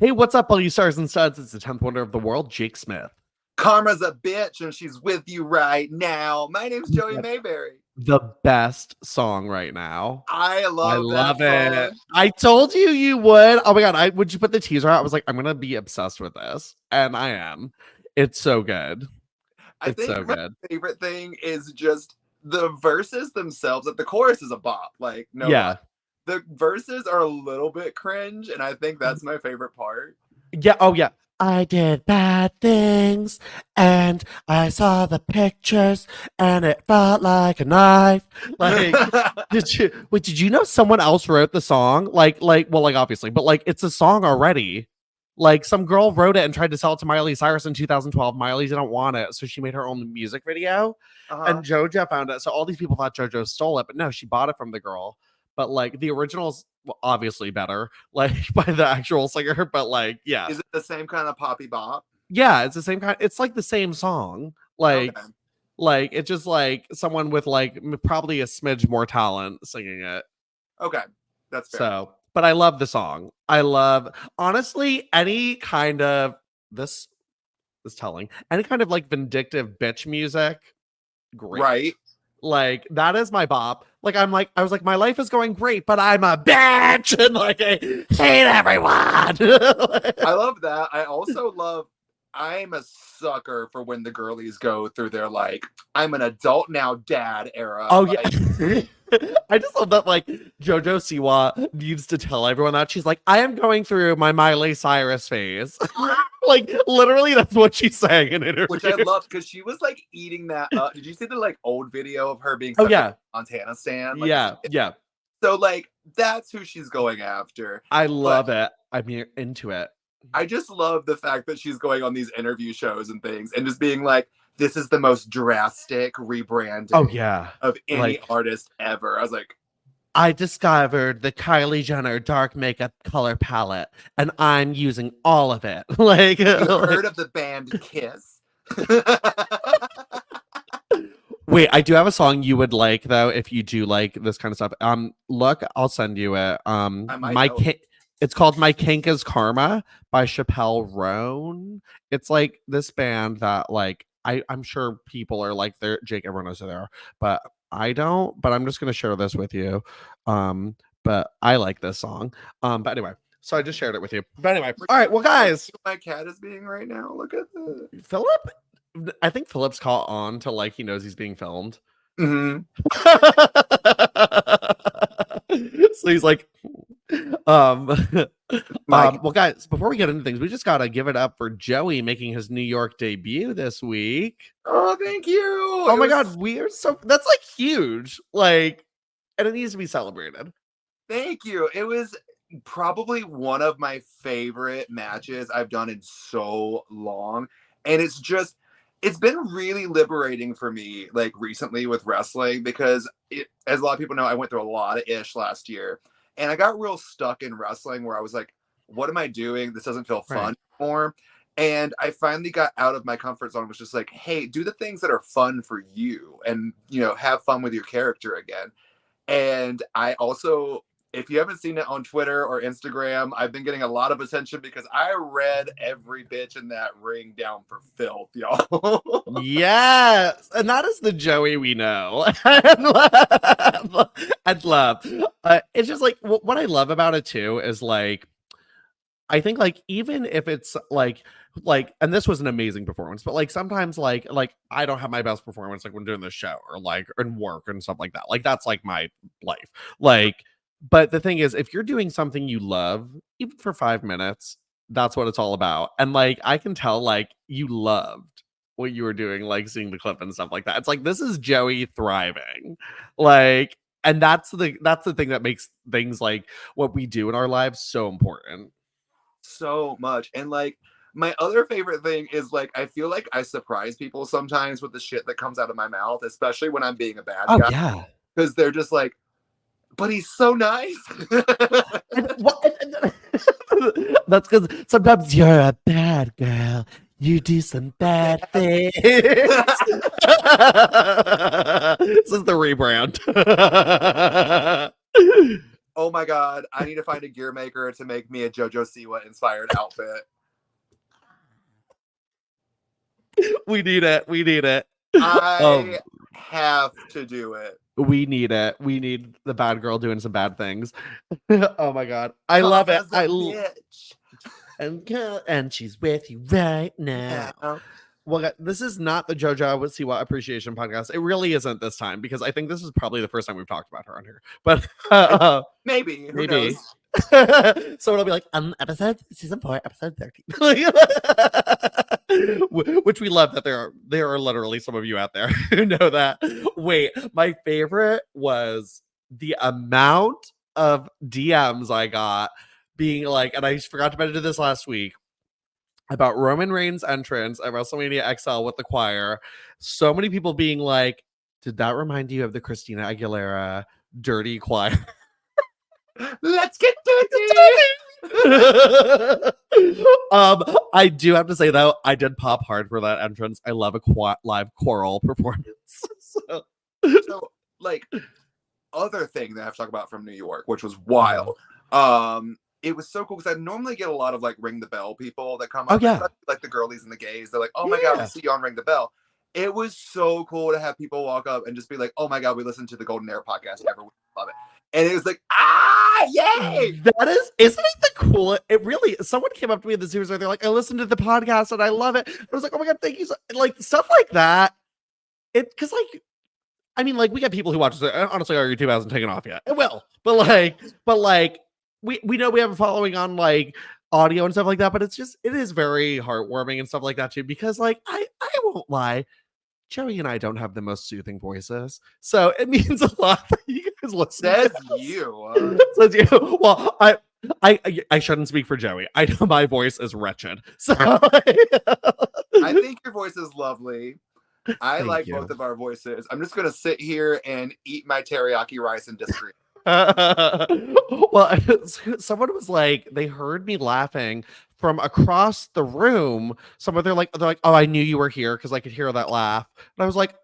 Hey, what's up, all you stars and studs? It's the 10th wonder of the world, Jake Smith. Karma's a bitch and she's with you right now. My name's Joey Mayberry. The best song right now. I I love that love it. song. I told you you would. Oh my god, would you put the teaser out? I was like, I'm gonna be obsessed with this. And I am. It's so good. I It's think so my good. favorite thing is just the verses themselves. Like the chorus is a bop, like no lie. Yeah. The verses are a little bit cringe, and I think that's my favorite part. Yeah. Oh yeah. I did bad things and I saw the pictures and it felt like a knife. Like, did you know someone else wrote the song? Well, obviously, but like it's a song already. Like some girl wrote it and tried to sell it to Miley Cyrus in 2012. Miley didn't want it, so she made her own music video. And JoJo found it. So all these people thought JoJo stole it, but no, she bought it from the girl. But like the original's obviously better, like by the actual singer. But like, yeah, Is it the same kind of poppy bop? yeah, it's the same kind. It's like the same song. Okay. Like it's just like someone with like probably a smidge more talent singing it. Okay. That's fair. So, but I love the song. I love honestly any kind of this is telling any kind of like vindictive bitch music. Great. Right. Like that is my bop. Like I was like, my life is going great, but I'm a bitch and like I hate everyone. I love that. I also love I'm a sucker for when the girlies go through their like, I'm an adult now dad era. Oh like, yeah. I just love that like JoJo Siwa needs to tell everyone that she's like, I am going through my Miley Cyrus phase. Like literally that's what she's saying in interviews. Which I love because she was like eating that up. Did you see the like old video of her being oh yeah Montana stand? Like, yeah. So like that's who she's going after. I love it. I'm into it. I just love the fact that she's going on these interview shows and things and just being like, this is the most drastic rebranding of any artist ever. I was like, I discovered the Kylie Jenner dark makeup color palette and I'm using all of it. Like, you heard of the band Kiss? Wait, I do have a song you would like though if you do like this kind of stuff. Look, I'll send you it. It's called My Kink is Karma by Chappelle Roan. It's like this band that like I'm sure people are like there. Jake, everyone knows who they are, but I don't. But I'm just gonna share this with you. But I like this song. But anyway, so I just shared it with you. But anyway, all right. Well, guys, my cat is being right now. Look at this. Philip. I think Philip's caught on to like he knows he's being filmed. Mm-hmm. So he's like, well, guys, before we get into things, we just gotta give it up for Joey making his New York debut this week. Oh, thank you. Oh my god, we are so that's like huge. Like, and it needs to be celebrated. Thank you. It was probably one of my favorite matches I've done in so long. And it's been really liberating for me, like recently with wrestling, because as a lot of people know, I went through a lot of ish last year. And I got real stuck in wrestling where I was like, what am I doing? This doesn't feel fun anymore. And I finally got out of my comfort zone, was just like, hey, do the things that are fun for you and, have fun with your character again. And I also, if you haven't seen it on Twitter or Instagram, I've been getting a lot of attention because I read every bitch in that ring down for filth, y'all. Yes, and that is the Joey we know and love. It's just like what I love about it too is like, I think like even if it's like, and this was an amazing performance, but like sometimes like I don't have my best performance like when doing this show or like in work and stuff like that. Like that's like my life. Like, but the thing is, if you're doing something you love, even for 5 minutes, that's what it's all about. And like I can tell like you loved what you were doing, like seeing the clip and stuff like that. It's like this is Joey thriving. Like, and that's the thing that makes things like what we do in our lives so important. So much. And like my other favorite thing is like I feel like I surprise people sometimes with the shit that comes out of my mouth, especially when I'm being a bad guy. Yeah. Because they're just like, but he's so nice. That's because sometimes you're a bad girl. You do some bad things. This is the rebrand. oh my God, I need to find a gear maker to make me a JoJo Siwa inspired outfit. We need it. We need it. I have to do it. We need it. We need the bad girl doing some bad things. Oh my God. I love it. Bitch. And she's with you right now. Yeah. Well, this is not the JoJo Siwa Appreciation Podcast. It really isn't this time because I think this is probably the first time we've talked about her on here. But maybe. Who knows? So it'll be like episode season 4, episode 13. Which we love that there are literally some of you out there who know that. Wait, my favorite was the amount of DMs I got being like, and I forgot to mention this last week, about Roman Reigns' entrance at WrestleMania XL with the choir. So many people being like, did that remind you of the Christina Aguilera dirty choir? Let's get dirty. I do have to say though, I did pop hard for that entrance. I love a live choral performance. So, like, other thing that I have to talk about from New York, which was wild. It was so cool because I normally get a lot of like ring the bell people that come up. Oh, yeah. Like the girlies and the gays. They're like, oh my God, we see you on Ring the Bell. It was so cool to have people walk up and just be like, oh my God, we listened to the Golden Era podcast. We love it. And it was like, yay! Isn't it the coolest? It really, someone came up to me in the series where they're like, I listened to the podcast and I love it. I was like, oh my God, thank you. Like stuff like that. Because like, I mean, like we got people who watch this. Honestly, our YouTube hasn't taken off yet. It will. But like, we know we have a following on like audio and stuff like that, but it is very heartwarming and stuff like that too, because like I won't lie, Joey and I don't have the most soothing voices, so it means a lot that you guys listen. Says you. Says you. Well, I shouldn't speak for Joey. I know my voice is wretched, so I think your voice is lovely. I like both of our voices. I'm just gonna sit here and eat my teriyaki rice and disagree. Well, someone was like, they heard me laughing from across the room. They're like, oh, I knew you were here because I could hear that laugh. And I was like,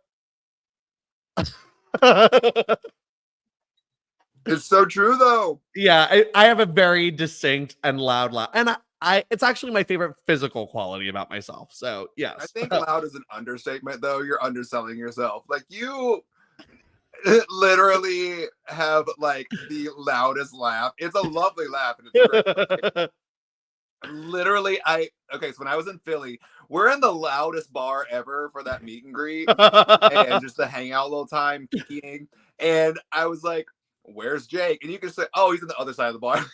it's so true though. Yeah, I have a very distinct and loud laugh, and it's actually my favorite physical quality about myself. So yes, I think loud is an understatement though. You're underselling yourself. Like you literally have like the loudest laugh. It's a lovely laugh. And it's great. Literally, so when I was in Philly, we're in the loudest bar ever for that meet and greet and just the hangout little time kikiing. And I was like, where's Jake? And you can say, oh, he's on the other side of the bar.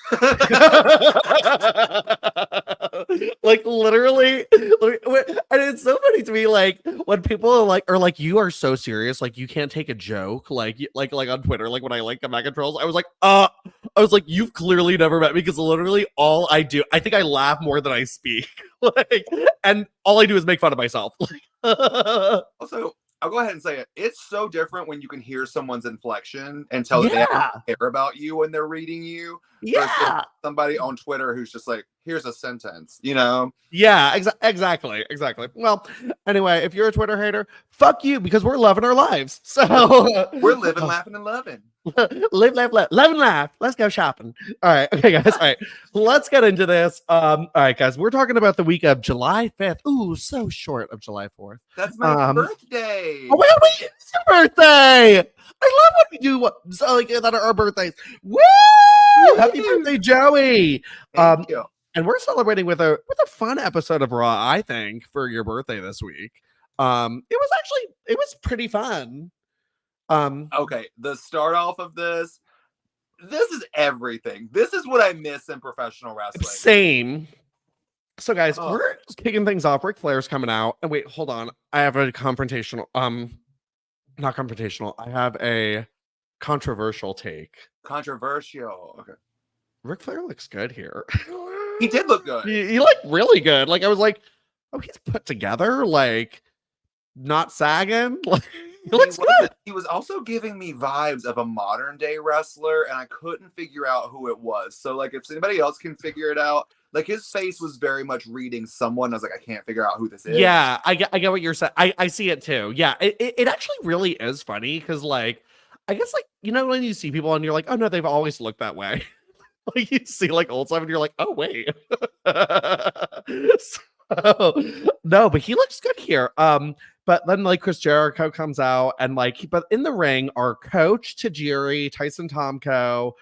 Like literally, and it's so funny to me, like when people are like, you are so serious, like you can't take a joke, like on Twitter, like when I like come back and trolls, I was like, you've clearly never met me, because literally all I do, I think I laugh more than I speak, like, and all I do is make fun of myself. Also, I'll go ahead and say it. It's so different when you can hear someone's inflection and tell that they actually care about you when they're reading you. Yeah. Somebody on Twitter who's just like, here's a sentence, you know? Yeah, exactly. Well, anyway, if you're a Twitter hater, fuck you, because we're loving our lives. So we're living, laughing, and loving. Live, love and laugh. Let's go shopping. All right. Okay, guys. All right. Let's get into this. All right, guys. We're talking about the week of July 5th. Ooh, so short of July 4th. That's my birthday. Oh my God, wait, it's your birthday. I love when we do that are our birthdays. Woo! Happy birthday, Joey. Thank you. And we're celebrating with a fun episode of Raw, I think, for your birthday this week. It was pretty fun. Okay, the start off of this is everything. This is what I miss in professional wrestling. Same. So guys, we're kicking things off. Ric Flair's coming out. And wait, hold on. I have a confrontational, not confrontational. I have a controversial take. Controversial. Okay. Ric Flair looks good here. He did look good. He looked really good. Like I was like, oh, he's put together, like not sagging. Like he looks good. He was also giving me vibes of a modern day wrestler, and I couldn't figure out who it was. So like if anybody else can figure it out, like his face was very much reading someone. I was like, I can't figure out who this is. Yeah, I get what you're saying. I see it too. Yeah, it actually really is funny because like I guess like, you know, when you see people and you're like, oh no, they've always looked that way. Like you see like old stuff and you're like, oh wait. So, no, but he looks good here. But then like Chris Jericho comes out and like, but in the ring are Coach Tajiri, Tyson Tomko,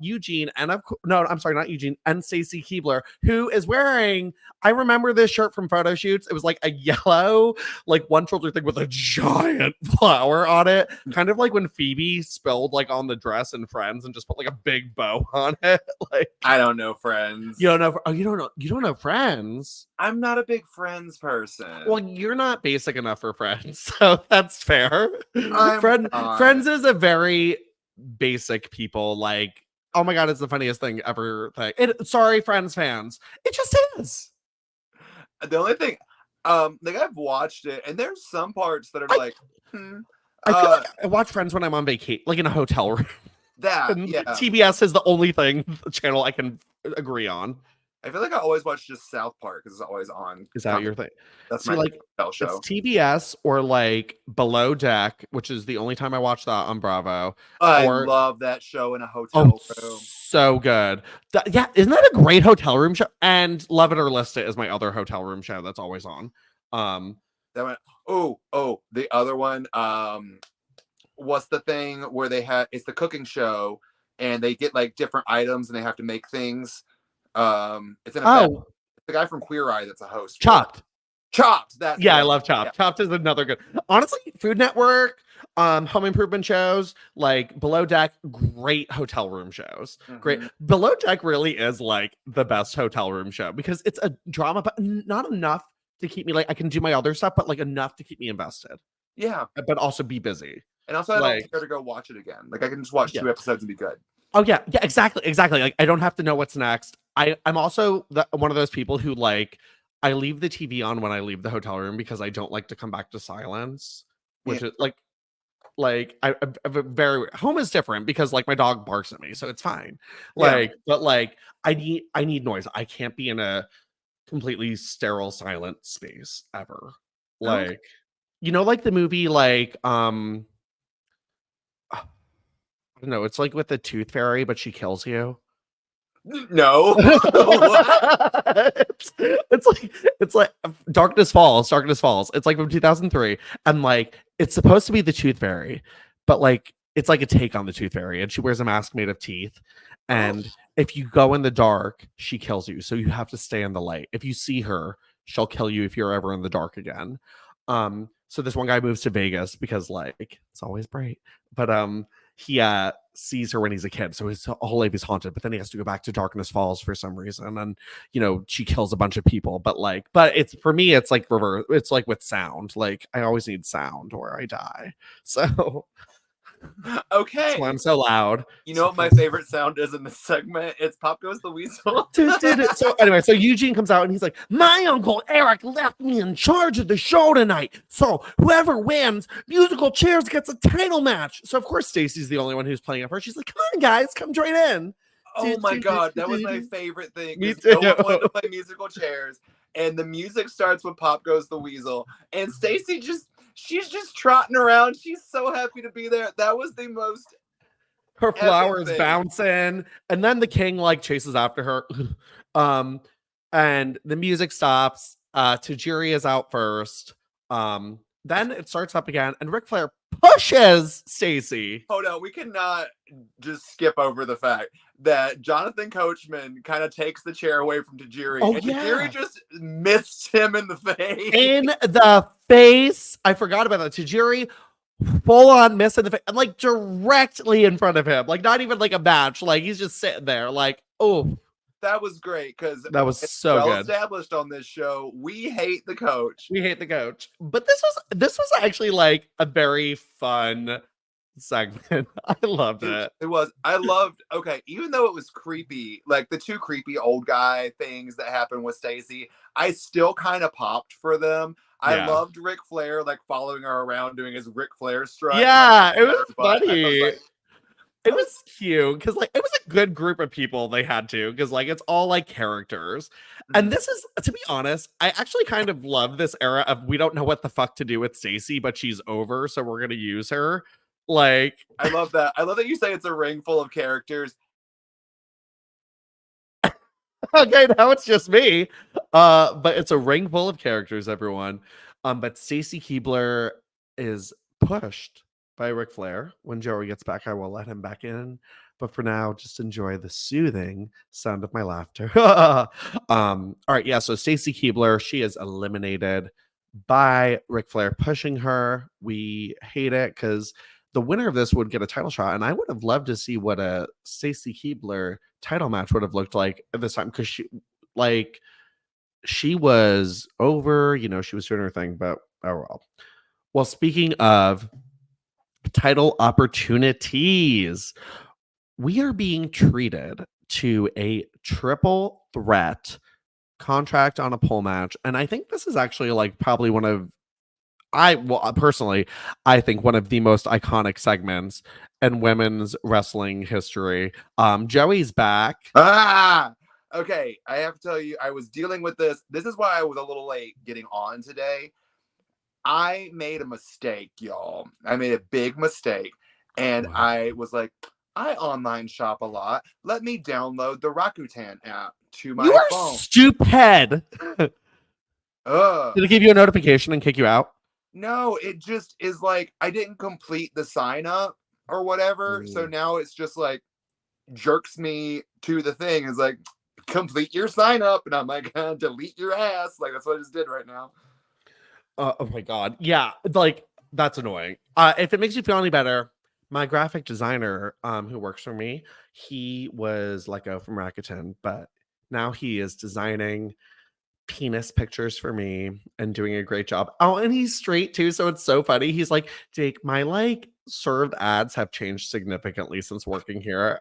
Eugene, and no, I'm sorry, not Eugene, and Stacy Keebler, who is wearing. I remember this shirt from photo shoots. It was like a yellow, like one shoulder thing with a giant flower on it, kind of like when Phoebe spilled like on the dress in Friends and just put like a big bow on it. Like I don't know Friends. you don't know. Oh, you don't know Friends. I'm not a big Friends person. Well, you're not basic enough for Friends, so that's fair. I'm not. Friends is a very basic people like. Oh my god, it's the funniest thing ever. Thing. Sorry, Friends fans. It just is. The only thing, like I've watched it, and there's some parts that are like, I feel like I watch Friends when I'm on vacation, like in a hotel room. that, yeah. TBS is the only channel I can agree on. I feel like I always watch just South Park because it's always on. Is that your thing? That's See, my like hotel show. It's TBS or like Below Deck, which is the only time I watch that on Bravo. I love that show in a hotel room. So good. Yeah, isn't that a great hotel room show? And Love It or List It is my other hotel room show that's always on. That went. Oh, the other one. What's the thing where it's the cooking show and they get like different items and they have to make things. It's in it's the guy from Queer Eye that's a host. Chopped. That's I love Chopped. Yeah. Chopped is another good. Honestly, Food Network, Home Improvement shows, like Below Deck, great hotel room shows. Mm-hmm. Great. Below Deck really is like the best hotel room show because it's a drama, but not enough to keep me like I can do my other stuff, but like enough to keep me invested. Yeah. But also be busy. And also I don't care to go watch it again. Like I can just watch 2 episodes and be good. Oh yeah, exactly. Like I don't have to know what's next. I'm also one of those people who like I leave the TV on when I leave the hotel room because I don't like to come back to silence, which is like I very home is different because like my dog barks at me, so it's fine. Like, but like I need noise. I can't be in a completely sterile, silent space ever. Like, you know, like the movie, like I don't know, it's like with the Tooth Fairy, but she kills you. No. it's like Darkness Falls. It's like from 2003. And like it's supposed to be the Tooth Fairy, but like it's like a take on the Tooth Fairy, and she wears a mask made of teeth. And if you go in the dark, she kills you. So you have to stay in the light. If you see her, she'll kill you if you're ever in the dark again. So this one guy moves to Vegas because like it's always bright. But he sees her when he's a kid, so his whole life is haunted, but then he has to go back to Darkness Falls for some reason, and you know she kills a bunch of people, but it's for me it's like reverse. It's like with sound, like I always need sound or I die. So okay, that's why I'm so loud. You know what my favorite sound is in this segment? It's Pop Goes the Weasel. So anyway, so Eugene comes out and he's like, my uncle Eric left me in charge of the show tonight, so whoever wins musical chairs gets a title match. So of course Stacy's the only one who's playing it first. She's like, come on guys, come join in. Oh my god, that was my favorite thing. Me too. No one wanted to play musical chairs, and the music starts with Pop Goes the Weasel, and Stacy she's just trotting around. She's so happy to be there. That was the most. Her flowers bouncing, and then the king like chases after her, and the music stops. Tajiri is out first. Then it starts up again, and Ric Flair pushes Stacy. Hold on, we cannot just skip over the fact that Jonathan Coachman kind of takes the chair away from Tajiri. Tajiri just missed him in the face. In the face. I forgot about that. Tajiri full on miss in the face, and like directly in front of him. Like not even like a match. Like he's just sitting there. Like, oh. That was great because that was so well good. Established on this show. We hate the coach. But this was actually like a very fun segment. I loved it. It was. I loved. Okay, even though it was creepy, like the 2 creepy old guy things that happened with Stacy, I still kind of popped for them. I loved Ric Flair like following her around doing his Ric Flair strut. Yeah, it was funny. It was cute because like it was a good group of people they had to, because like it's all like characters. And this is, to be honest, I actually kind of love this era of we don't know what the fuck to do with Stacy, but she's over, so we're gonna use her. Like, I love that. I love that you say it's a ring full of characters. okay, now it's just me. But it's a ring full of characters, everyone. But Stacy Keibler is pushed by Ric Flair. When Joey gets back, I will let him back in. But for now, just enjoy the soothing sound of my laughter. All right, yeah. So Stacy Keibler, she is eliminated by Ric Flair pushing her. We hate it because the winner of this would get a title shot, and I would have loved to see what a Stacy Keibler title match would have looked like at this time because she was over, she was doing her thing, but oh well. Well, speaking of title opportunities, we are being treated to a triple threat contract on a pole match, and I think this is actually like probably one of personally, I think one of the most iconic segments in women's wrestling history. Joey's back. Ah, okay. I have to tell you, I was dealing with this. This is why I was a little late getting on today. I made a mistake, y'all. I made a big mistake. And What? I was like, I online shop a lot. Let me download the Rakuten app to You my are phone. stupid. Ugh. Did it give you a notification and kick you out? No, it just is like I didn't complete the sign up or whatever. So now it's just like jerks me to the thing. It's like complete your sign up, and I'm like, delete your ass. Like that's what I just did right now. Oh my god. Yeah, like that's annoying. If it makes you feel any better, my graphic designer, who works for me, he was let go from Rakuten, but now he is designing penis pictures for me and doing a great job. Oh, and he's straight too, so it's so funny. He's like, Jake, my like served ads have changed significantly since working here.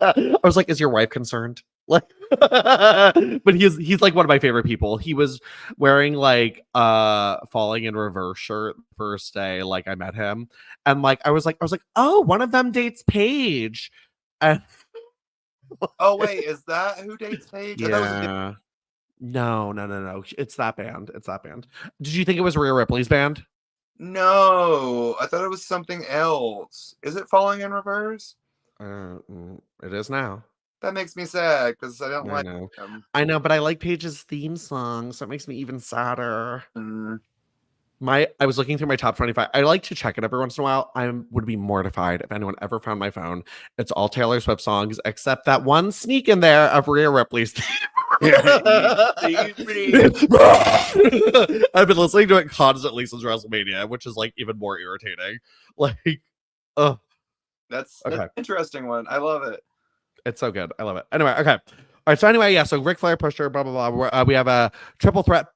I was like, is your wife concerned? Like, but he's like one of my favorite people. He was wearing like falling in reverse shirt first day, like I met him. And like I was like, oh, one of them dates Paige. And Oh wait, is that who dates Paige? I thought it was a different. yeah. No. It's that band. It's that band. Did you think it was Rhea Ripley's band? No, I thought it was something else. Is it Falling in Reverse? It is now. That makes me sad because I don't I like know. him. I know, but I like Paige's theme song, so it makes me even sadder. Mm. I was looking through my top 25. I like to check it every once in a while. I would be mortified if anyone ever found my phone. It's all Taylor Swift songs, except that one sneak in there of Rhea Ripley's. I've been listening to it constantly since WrestleMania, which is like even more irritating. Like, oh, That's okay. an interesting one. I love it. It's so good. I love it. Anyway, okay. All right. So anyway, yeah. So Ric Flair pushed her. Blah blah blah. We have a triple threat,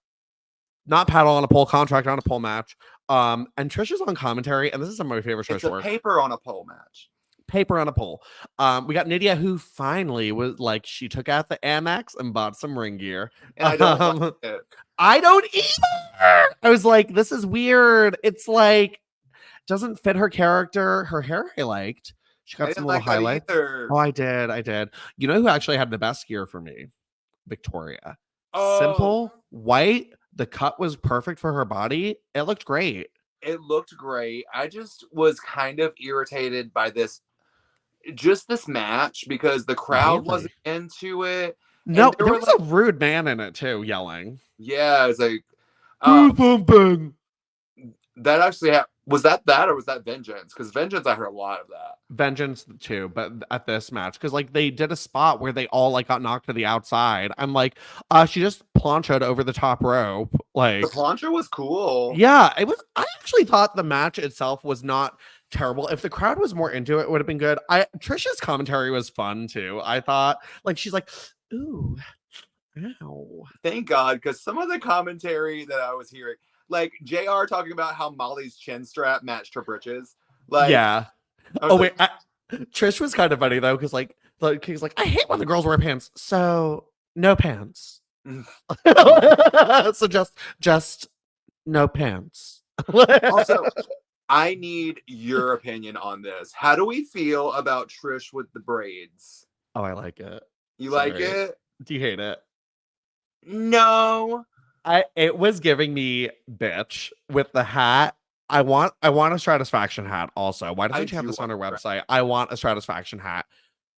not paddle on a pole, contract on a pole match. And Trish is on commentary, and this is some of my favorite Trish It's a work. paper on a pole match. Paper on a pole. We got Nidia, who finally was like, she took out the Amex and bought some ring gear. And I don't like it. I don't either. I was like, this is weird. It's like doesn't fit her character. Her hair I liked. She got some little highlights. Oh, I did. You know who actually had the best gear for me? Victoria. Oh, simple, white. The cut was perfect for her body. It looked great. it looked great. I just was kind of irritated by this match because the crowd wasn't into it. No, And there was a rude man in it too, yelling. Yeah, it's like that actually was that or was that Vengeance? Because Vengeance, I heard a lot of that. Vengeance too, but at this match, because like they did a spot where they all like got knocked to the outside. I'm like, she just planchoed over the top rope. Like the plancha was cool. Yeah, it was. I actually thought the match itself was not terrible. If the crowd was more into it, it would have been good. Trisha's commentary was fun too. I thought like she's like, ooh, ow. Thank God, because some of the commentary that I was hearing, like JR talking about how Molly's chin strap matched her britches. Like, yeah. Oh wait, Trish was kind of funny though, because like he's like, I hate when the girls wear pants. So no pants. So just no pants. Also, I need your opinion on this. How do we feel about Trish with the braids? Oh, I like it. You like it? Do you hate it? No. It was giving me bitch with the hat I want a Stratisfaction hat also. Why I doesn't she have do this on want her that. website? I want a Stratisfaction hat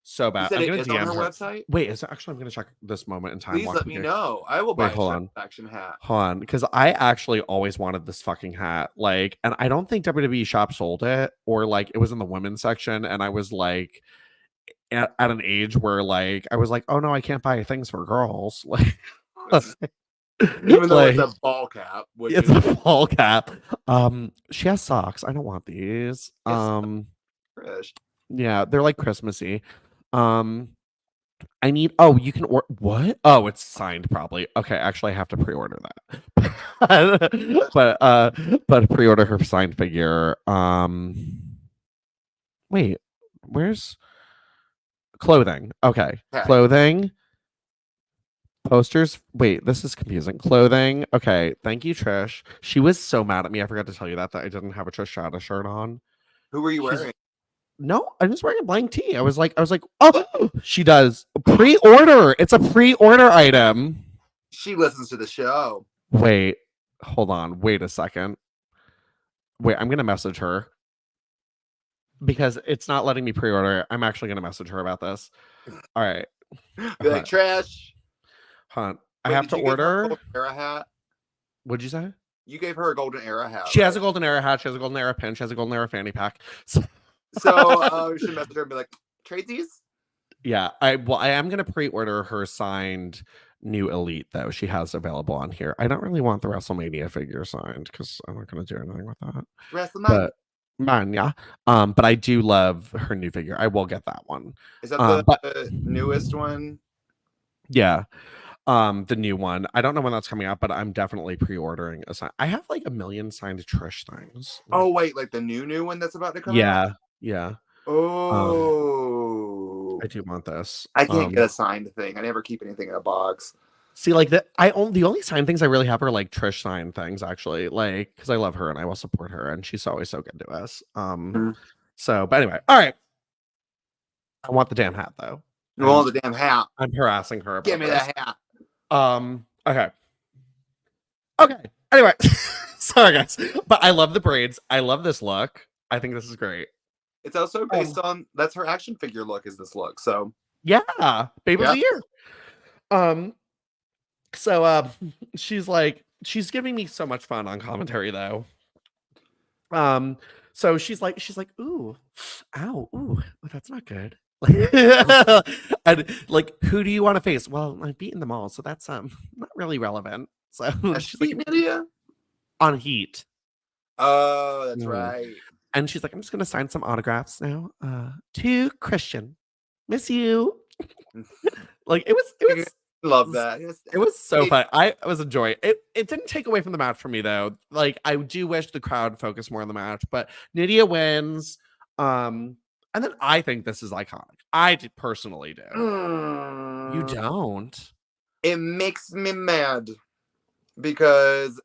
so You bad. said I'm it gonna is on DM her her. website? Wait, is actually I'm gonna check this moment in time. Please Watch let me me get. know. I will Wait, buy a hold on. satisfaction hat. Hold on, because I actually always wanted this fucking hat. Like, and I don't think WWE shop sold it, or like it was in the women's section, and I was like at an age where like I was like, oh no, I can't buy things for girls. Like, Even though it's like a ball cap, which it's is a ball cap. She has socks. I don't want these. yes, Trish. Yeah, they're like Christmassy. Um, I need. Oh, you can order what? Oh, it's signed probably. Okay, actually, I have to pre-order that. But pre-order her signed figure. Wait, where's clothing? Okay, Okay. clothing. Posters. Wait, this is confusing. Clothing. Okay, thank you, Trish. She was so mad at me. I forgot to tell you that I didn't have a Trish Stratus shirt on. Who were you She's wearing? no, I'm just wearing a blank tee. I was like, oh, she does pre-order. It's a pre-order item. She listens to the show. Wait, hold on. Wait a second. Wait, I'm gonna message her because it's not letting me pre-order. I'm actually gonna message her about this. All right, Be like, Trash. hunt. I Wait, have did to you give her a order. golden era hat? What'd you say? You gave her a golden era hat. She has a right? golden era hat. She has a golden era pin. She has a golden era fanny pack. So, So you should message her and be like, trade these? yeah, I am gonna pre-order her signed new Elite though. She has available on here. I don't really want the WrestleMania figure signed because I'm not gonna do anything with that. WrestleMania. But man, yeah. But I do love her new figure. I will get that one. Is that the But newest one? yeah, the new one. I don't know when that's coming out, but I'm definitely pre-ordering a sign. I have like a million signed Trish things. Oh wait, like the new one that's about to come out? Yeah. Oh, I do want this. I can't get a signed thing. I never keep anything in a box. See, like the only signed things I really have are like Trish signed things, actually, like because I love her and I will support her, and she's always so good to us. So, but anyway, all right. I want the damn hat though. You want the damn hat? I'm harassing her. Give me this. that hat. Okay. Anyway, sorry guys, but I love the braids. I love this look. I think this is great. It's also based on that's her action figure look. Is this look? So yeah, baby of the year. So she's giving me so much fun on commentary though. So she's like, ooh, ow, ooh, that's not good. And like, who do you want to face? Well, I've beaten them all, so that's not really relevant. So she's like, Nidia on Heat. Oh, that's right. And she's like, I'm just gonna sign some autographs now. To Christian, miss you. Like it was. Love that. It was so fun. I was enjoying it. It didn't take away from the match for me though. Like I do wish the crowd focused more on the match, but Nidia wins. And then I think this is iconic. I personally do. You don't. It makes me mad because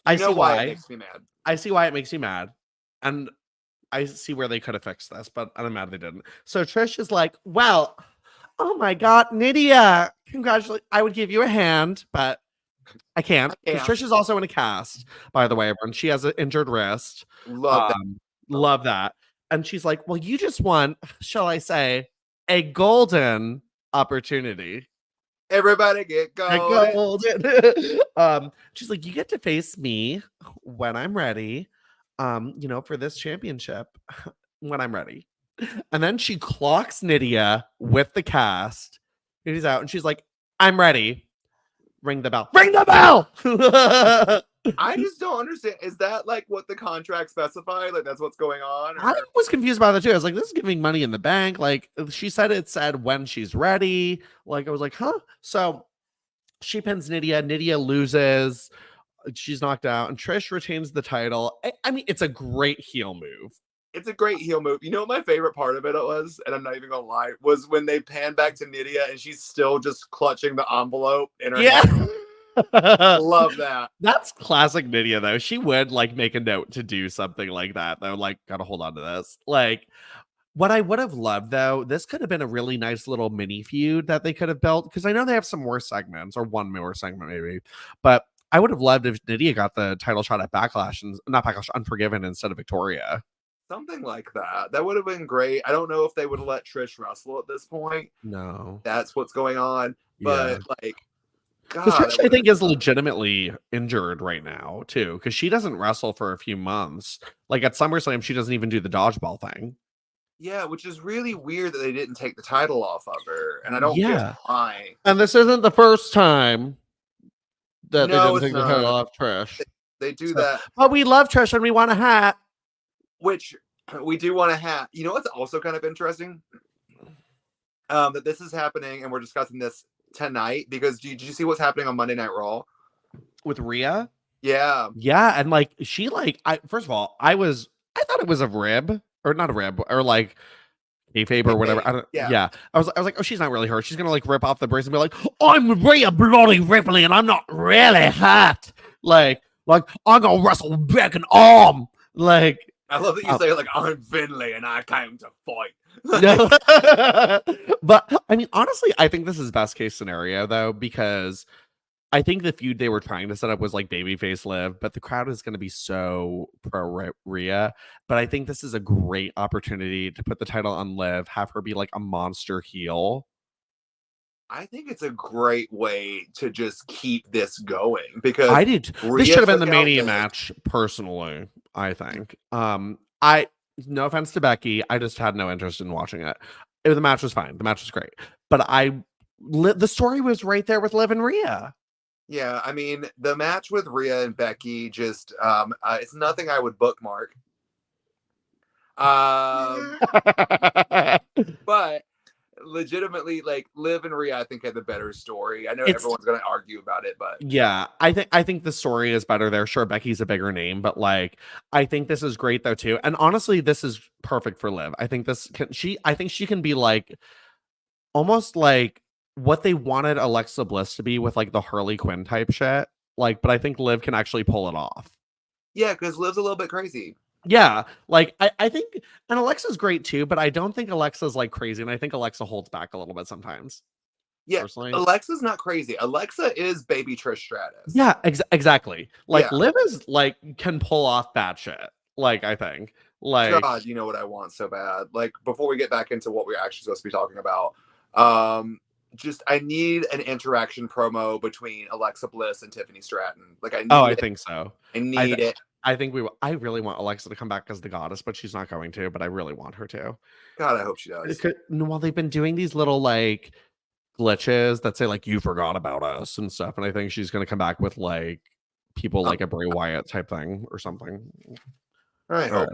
I see why it makes me mad. I see why it makes you mad, and I see where they could have fixed this, but I'm mad they didn't. So Trish is like, well. Oh my God, Nidia! Congratulations! I would give you a hand, but I can't. Because Trish is also in a cast, by the way, everyone. She has an injured wrist. Love that. Love that. And she's like, well, you just won, shall I say, a golden opportunity. Everybody get golden. She's like, you get to face me when I'm ready, for this championship when I'm ready. And then she clocks Nidia with the cast. Nidia's out, and she's like, I'm ready. Ring the bell. Ring the bell! I just don't understand. Is that like what the contract specified? Like that's what's going on? Or? I was confused by that too. I was like, this is giving money in the bank. Like she said it said when she's ready. Like I was like, huh? So she pins Nidia. Nidia loses. She's knocked out. And Trish retains the title. I mean, it's a great heel move. It's a great heel move. You know what my favorite part of it was, and I'm not even gonna lie, was when they pan back to Nidia and she's still just clutching the envelope in her hand. Love that. That's classic Nidia though. She would like make a note to do something like that though. Like, gotta hold on to this. Like, what I would have loved though, this could have been a really nice little mini feud that they could have built because I know they have some more segments or one more segment maybe, but I would have loved if Nidia got the title shot at Backlash and not Backlash, Unforgiven instead of Victoria. Something like that. That would have been great. I don't know if they would have let Trish wrestle at this point. No. That's what's going on. But like, because God, Trish, I think, is legitimately injured right now too, because she doesn't wrestle for a few months. Like at SummerSlam, she doesn't even do the dodgeball thing. Yeah, which is really weird that they didn't take the title off of her, and I don't get why. And this isn't the first time that they No, didn't it's take the title not. off Trish. They do that. But we love Trish and we want a hat. Which we do want a hat. You know what's also kind of interesting? That this is happening, and we're discussing this tonight because did you see what's happening on Monday Night Raw With Rhea? Yeah, and like she first of all, I thought it was a rib or not a rib or like kayfabe or whatever. I don't. Yeah. I was like, oh, she's not really her. She's gonna like rip off the brace and be like, I'm Rhea bloody Ripley, and I'm not really hurt. Like I'm gonna wrestle back an arm. Like I love that you say like I'm Finlay and I came to fight. But I mean, honestly, I think this is best case scenario though, because I think the feud they were trying to set up was like babyface Liv, but the crowd is going to be so pro Rhea. But I think this is a great opportunity to put the title on Liv, have her be like a monster heel. I think it's a great way to just keep this going because I did. This should have been the Mania match, personally. I think. I no offense to Becky, I just had no interest in watching it. The match was fine. The match was great, but the story was right there with Liv and Rhea. Yeah, I mean, the match with Rhea and Becky just it's nothing I would bookmark. But legitimately, like Liv and Rhea, I think had the better story. I know everyone's gonna argue about it, but yeah, I think the story is better there. Sure, Becky's a bigger name, but like I think this is great though too. And honestly, this is perfect for Liv. I think she can be like almost like what they wanted Alexa Bliss to be with like the Harley Quinn type shit. Like, but I think Liv can actually pull it off. Yeah, because Liv's a little bit crazy. Yeah, like I think, and Alexa's great too, but I don't think Alexa's like crazy, and I think Alexa holds back a little bit sometimes. Yeah, personally. Alexa's not crazy. Alexa is baby Trish Stratus. Yeah, exactly. Like Liv is like can pull off bad shit. Like I think, like God, you know what I want so bad. Like before we get back into what we're actually supposed to be talking about, just I need an interaction promo between Alexa Bliss and Tiffany Stratton. Like I think so. I need it. I think I really want Alexa to come back as the goddess, but she's not going to. But I really want her to. God, I hope she does. Well, they've been doing these little like glitches that say like you forgot about us and stuff, and I think she's going to come back with like people like a Bray Wyatt type thing or something. I hope.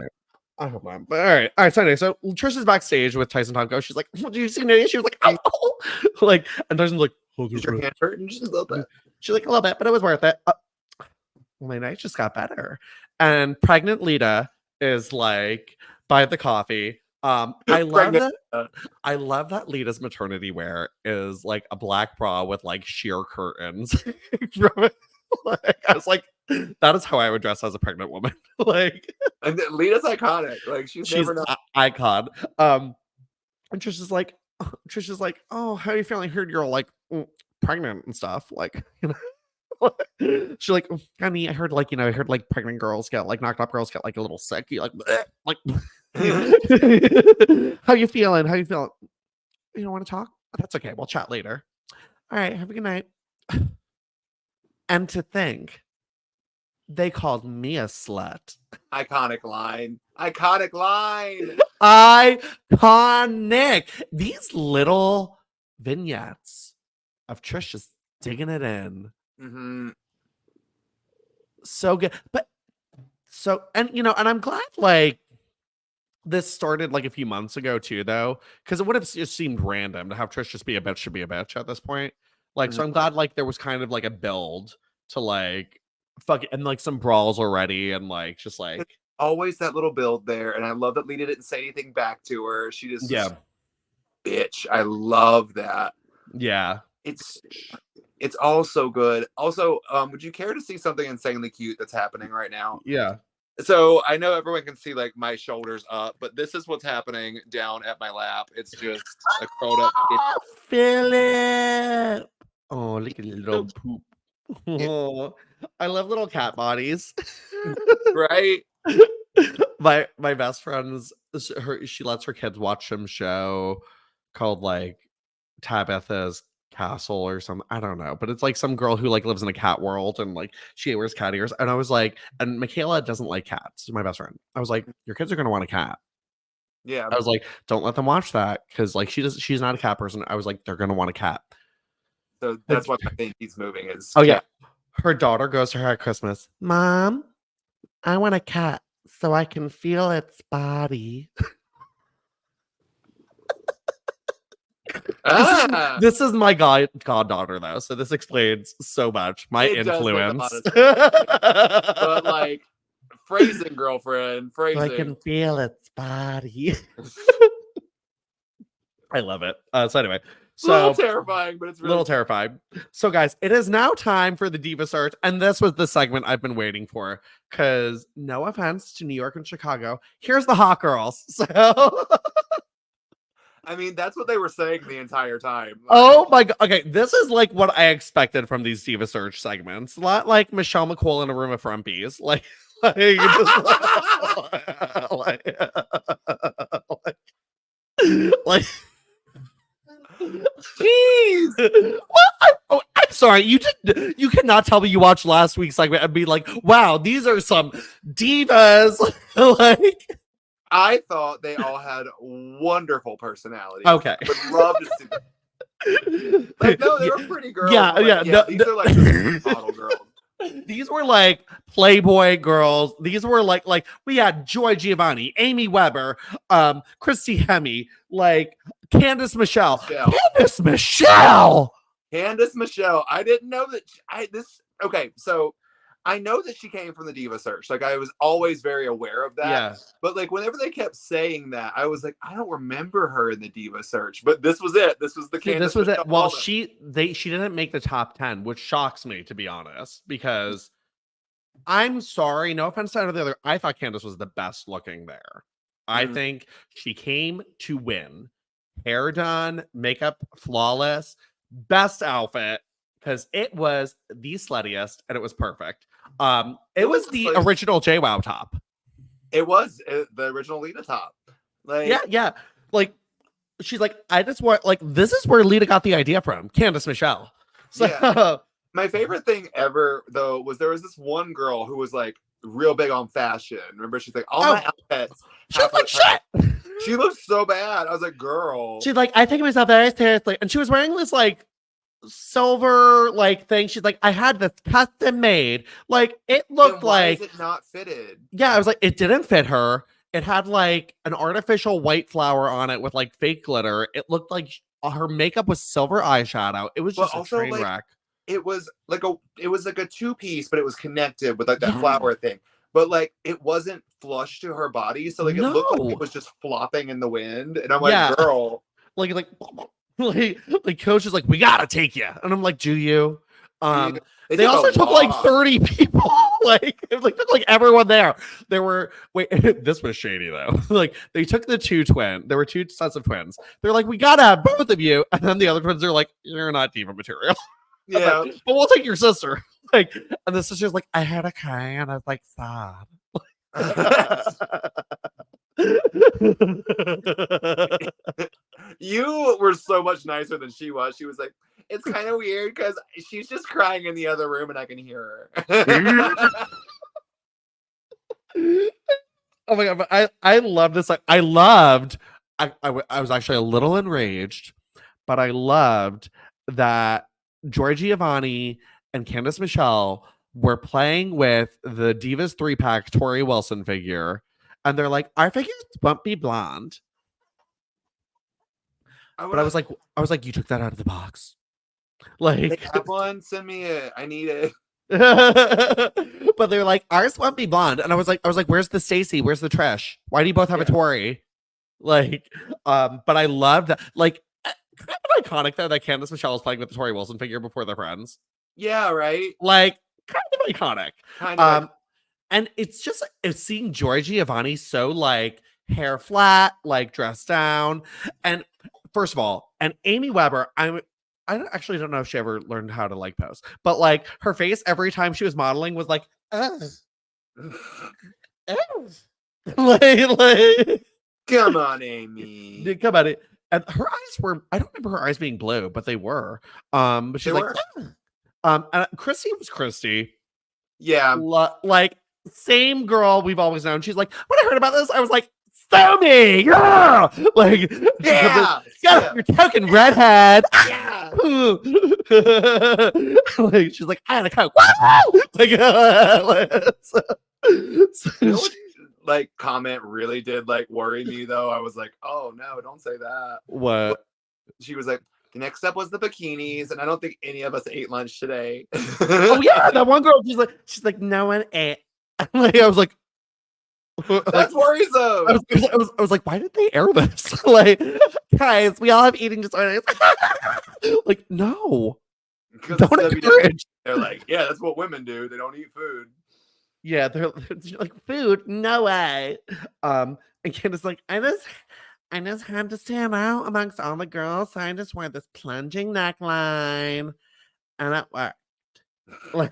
I hope not. But all right. So anyway, so Trish is backstage with Tyson Tomko. She's like, "Do you see Nidia?" She was like, "Oh," like, and Tyson's like, "Is your hand hurting just a little bit?" She's like, "A little bit, but it was worth it." Well, my night just got better. And pregnant Lita is like by the coffee. I love that. I love that Lita's maternity wear is like a black bra with like sheer curtains. Like, I was like, that is how I would dress as a pregnant woman. Like, and Lita's iconic. Like she's never not icon. And Trish is like, oh, how are you feeling? I heard you're like pregnant and stuff. Like, you know. She's like, honey, I heard like pregnant girls get like knocked up girls get like a little sick. You like how you feeling? You don't want to talk? That's okay. We'll chat later. All right, have a good night. And to think they called me a slut. Iconic line. Iconic. These little vignettes of Trish just digging it in. Mm-hmm. So good. And I'm glad like this started like a few months ago too, though, because it would have just seemed random to have Trish just be a bitch should be a bitch at this point. Like, so I'm glad like there was kind of like a build to like fuck it, and like some brawls already, and like just like it's always that little build there. And I love that Lita didn't say anything back to her. She just bitch. I love that. Yeah. It's all so good. Also, would you care to see something insanely cute that's happening right now? Yeah. So I know everyone can see like my shoulders up, but this is what's happening down at my lap. It's just a curled up. Philip. Oh, look at the little poop. Oh, I love little cat bodies. Right? My best friend's she lets her kids watch some show called like Tabitha's Castle or something. I don't know, but it's like some girl who like lives in a cat world and like she wears cat ears. And I was like, and Michaela doesn't like cats. My best friend. I was like, your kids are gonna want a cat. Yeah. I was like, don't let them watch that because like she's not a cat person. I was like, they're gonna want a cat. So that's why I think he's moving is Oh yeah, cat. her daughter goes to her at Christmas. Mom, I want a cat so I can feel its body. Ah, This is my goddaughter though, so this explains so much. My it does make a lot influence. of sense. But like phrasing, girlfriend, So I phrasing. can feel its body. I love it. So anyway, It's a little so terrifying, but it's a really little terrified. So guys, it is now time for the Diva Search, and this was the segment I've been waiting for. Because no offense to New York and Chicago, here's the hot girls. So. I mean, that's what they were saying the entire time. Oh my god. Okay, this is like what I expected from these Diva Search segments. Not like Michelle McCool in a room of frumpies. Like Jeez. I'm sorry. You cannot tell me you watched last week's segment and be like, wow, these are some divas. Like, I thought they all had wonderful personalities. okay. I would love to see them. Like, no, they were pretty girls. Yeah, Like, yeah. No, these are like the model girls. These were like Playboy girls. These were like we had Joy Giovanni, Amy Weber, Christy Hemme, like Candice Michelle. Candice Michelle. Candice Michelle. I didn't know that. Okay, so I know that she came from the Diva Search. Like I was always very aware of that. Yeah. But like whenever they kept saying that, I was like, I don't remember her in the Diva Search. But this was it. This was the Candice. This was Michelle it. Well, moment. she didn't make the top 10, which shocks me to be honest, because I'm sorry, no offense to the other. I thought Candice was the best looking there. I think she came to win. Hair done, makeup flawless, best outfit because it was the sluttiest and it was perfect. It was the original JWoww top. It was the original Lita top. Like yeah. Like she's like, I just want like this is where Lita got the idea from, Candice Michelle. So yeah. My favorite thing ever though was there was this one girl who was like real big on fashion. Remember, she's like, all my outfits. She looked like shit. She looked so bad. I was like, girl. She's like, I take myself very seriously. And she was wearing this like silver like thing. She's like, I had this custom made. Like it looked like is it not fitted? Yeah, I was like, it didn't fit her. It had like an artificial white flower on it with like fake glitter. It looked like her makeup was silver eyeshadow. It was just a train wreck. It was like a two-piece, but it was connected with like that flower thing. But like it wasn't flush to her body, so like it looked like it was just flopping in the wind. And I'm like, girl, like Coach is like, we gotta take you, and I'm like, do you? They also took like 30 people. Like took like everyone there. There were this was shady though. Like they took the there were two sets of twins. They're like, we gotta have both of you, and then the other twins are like, you're not diva material. Yeah, but we'll take your sister. Like, and the sister's like, I had a cry, and I was like, stop. You were so much nicer than she was. She was like, it's kind of weird because she's just crying in the other room and I can hear her. Oh my god, but I love this. Like, I was actually a little enraged, but I loved that Joy Giovanni and Candice Michelle were playing with the Divas 3-pack Tori Wilson figure, and they're like, our figures won't be blonde. But I was like, you took that out of the box. Like, they have one, send me it. I need it. But they're like, ours won't be blonde. And I was like, where's the Stacy? Where's the Trish? Why do you both have a Tori? Like, but I love that. Like, kind of iconic though that Candice Michelle was playing with the Tori Wilson figure before they're friends. Yeah, right. Like, kind of iconic. Kind of. And it's just seeing Joy Giovanni so like hair flat, like dressed down, and first of all, and Amy Weber, actually don't know if she ever learned how to like pose, but like her face every time she was modeling was like, ugh, ugh. like, Come on, Amy. come on it. And her eyes were, I don't remember her eyes being blue, but they were. But she's They like, were. ugh. And Christy was Christy. Yeah. Like, same girl we've always known. She's like, when I heard about this, I was like, sue me! Yeah! Like, Yeah. got your token redhead. Yeah. Like, she's like, I had a coke. Woo! Like, so, You know what like comment really did like worry me though? I was like, oh no, don't say that. what? She was like, the next step was the bikinis, and I don't think any of us ate lunch today. Oh yeah, that one girl. She's like, no one ate. Like, I was like, that's worrisome. I was like, why did they air this? Like, guys, we all have eating disorders. Like, no, don't encourage. They're like, yeah, that's what women do. They don't eat food. Yeah, they're like, food, no way. And Candice like, I just had to stand out amongst all the girls, so I just wear this plunging neckline, and it worked. Like,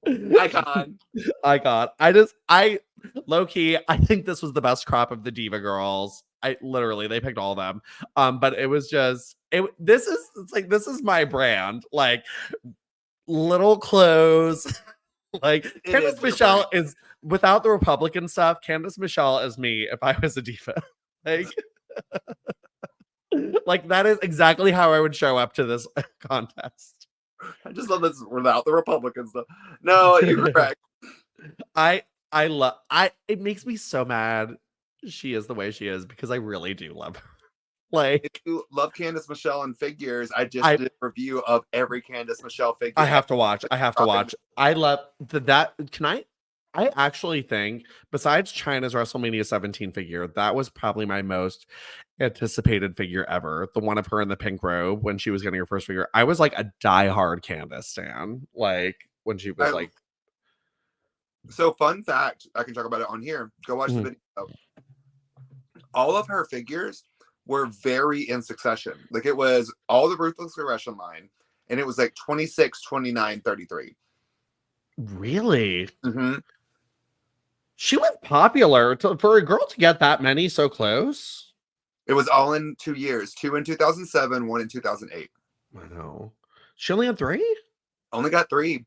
Icon. I low key, I think this was the best crop of the Diva girls. I literally, they picked all of them. But it was just this is my brand. Like, little clothes. Like, Candice Michelle is, without the Republican stuff, Candice Michelle is me if I was a diva. Like, like that is exactly how I would show up to this contest. I just love this without the Republican stuff. No, you're correct. It makes me so mad she is the way she is, because I really do love her. Like, if you love Candice Michelle and figures, I did a review of every Candice Michelle figure. I have to watch. I love that. I actually think, besides China's WrestleMania 17 figure, that was probably my most anticipated figure ever. The one of her in the pink robe when she was getting her first figure. I was like a diehard Candice stan. Like, when she was like. So, fun fact, I can talk about it on here. Go watch the video. All of her figures were very in succession. Like, it was all the Ruthless Aggression line, and it was like 26, 29, 33. Really? Mm-hmm. She was popular for a girl to get that many so close. It was all in 2 years. 2 in 2007, 1 in 2008. I know. She only had 3? Only got 3.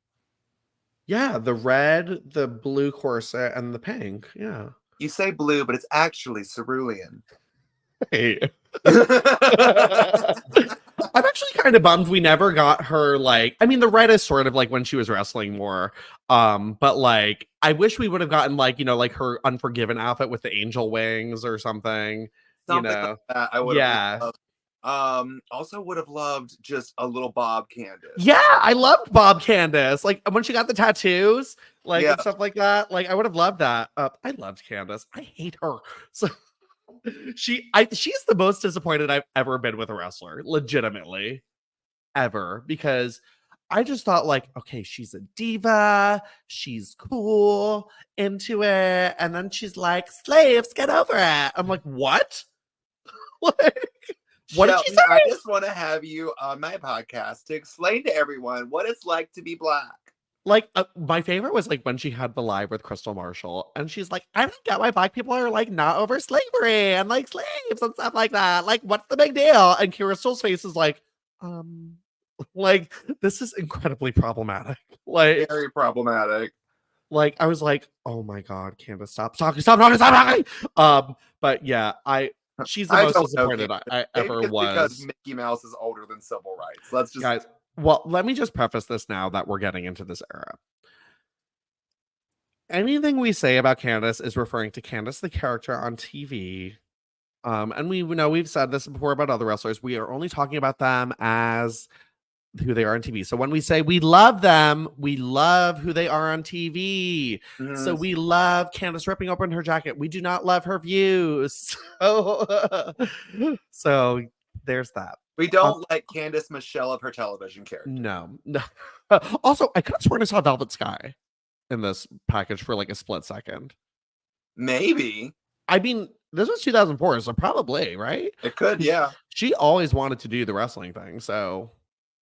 Yeah, the red, the blue corset, and the pink. Yeah. You say blue, but it's actually cerulean. Hey. I'm actually kind of bummed we never got her, like, I mean, the red is sort of like when she was wrestling more. But like, I wish we would have gotten, like, you know, like her Unforgiven outfit with the angel wings or something. Something you know, like that. I would have loved. Also would have loved just a little Bob Candice. Yeah, I loved Bob Candice. Like, when she got the tattoos, like, and stuff like that. Like, I would have loved that. I loved Candice. I hate her. So she's the most disappointed I've ever been with a wrestler, legitimately, ever, because I just thought, like, okay, she's a diva, she's cool, into it, and then she's like, slaves, get over it. I'm like, what? Like, what did she say? I just want to have you on my podcast to explain to everyone what it's like to be Black. Like, my favorite was, like, when she had the live with Crystal Marshall, and she's like, I don't get why Black people are, like, not over slavery and, like, slaves and stuff like that. Like, what's the big deal? And Crystal's face is like, like, this is incredibly problematic. Like, very problematic. Like, I was like, oh my God, Candice, stop talking. But yeah, she's the most disappointed I ever was. Because Mickey Mouse is older than civil rights. Let's just, guys. Well, let me just preface this now that we're getting into this era. Anything we say about Candice is referring to Candice, the character on TV. And we know we've said this before about other wrestlers. We are only talking about them as who they are on TV. So when we say we love them, we love who they are on TV. Mm-hmm. So we love Candice ripping open her jacket. We do not love her views. So there's that. We don't like Candice Michelle of her television character. No. Also, I could have sworn I saw Velvet Sky in this package for like a split second. Maybe. I mean, this was 2004, so probably, right? It could, yeah. She always wanted to do the wrestling thing, so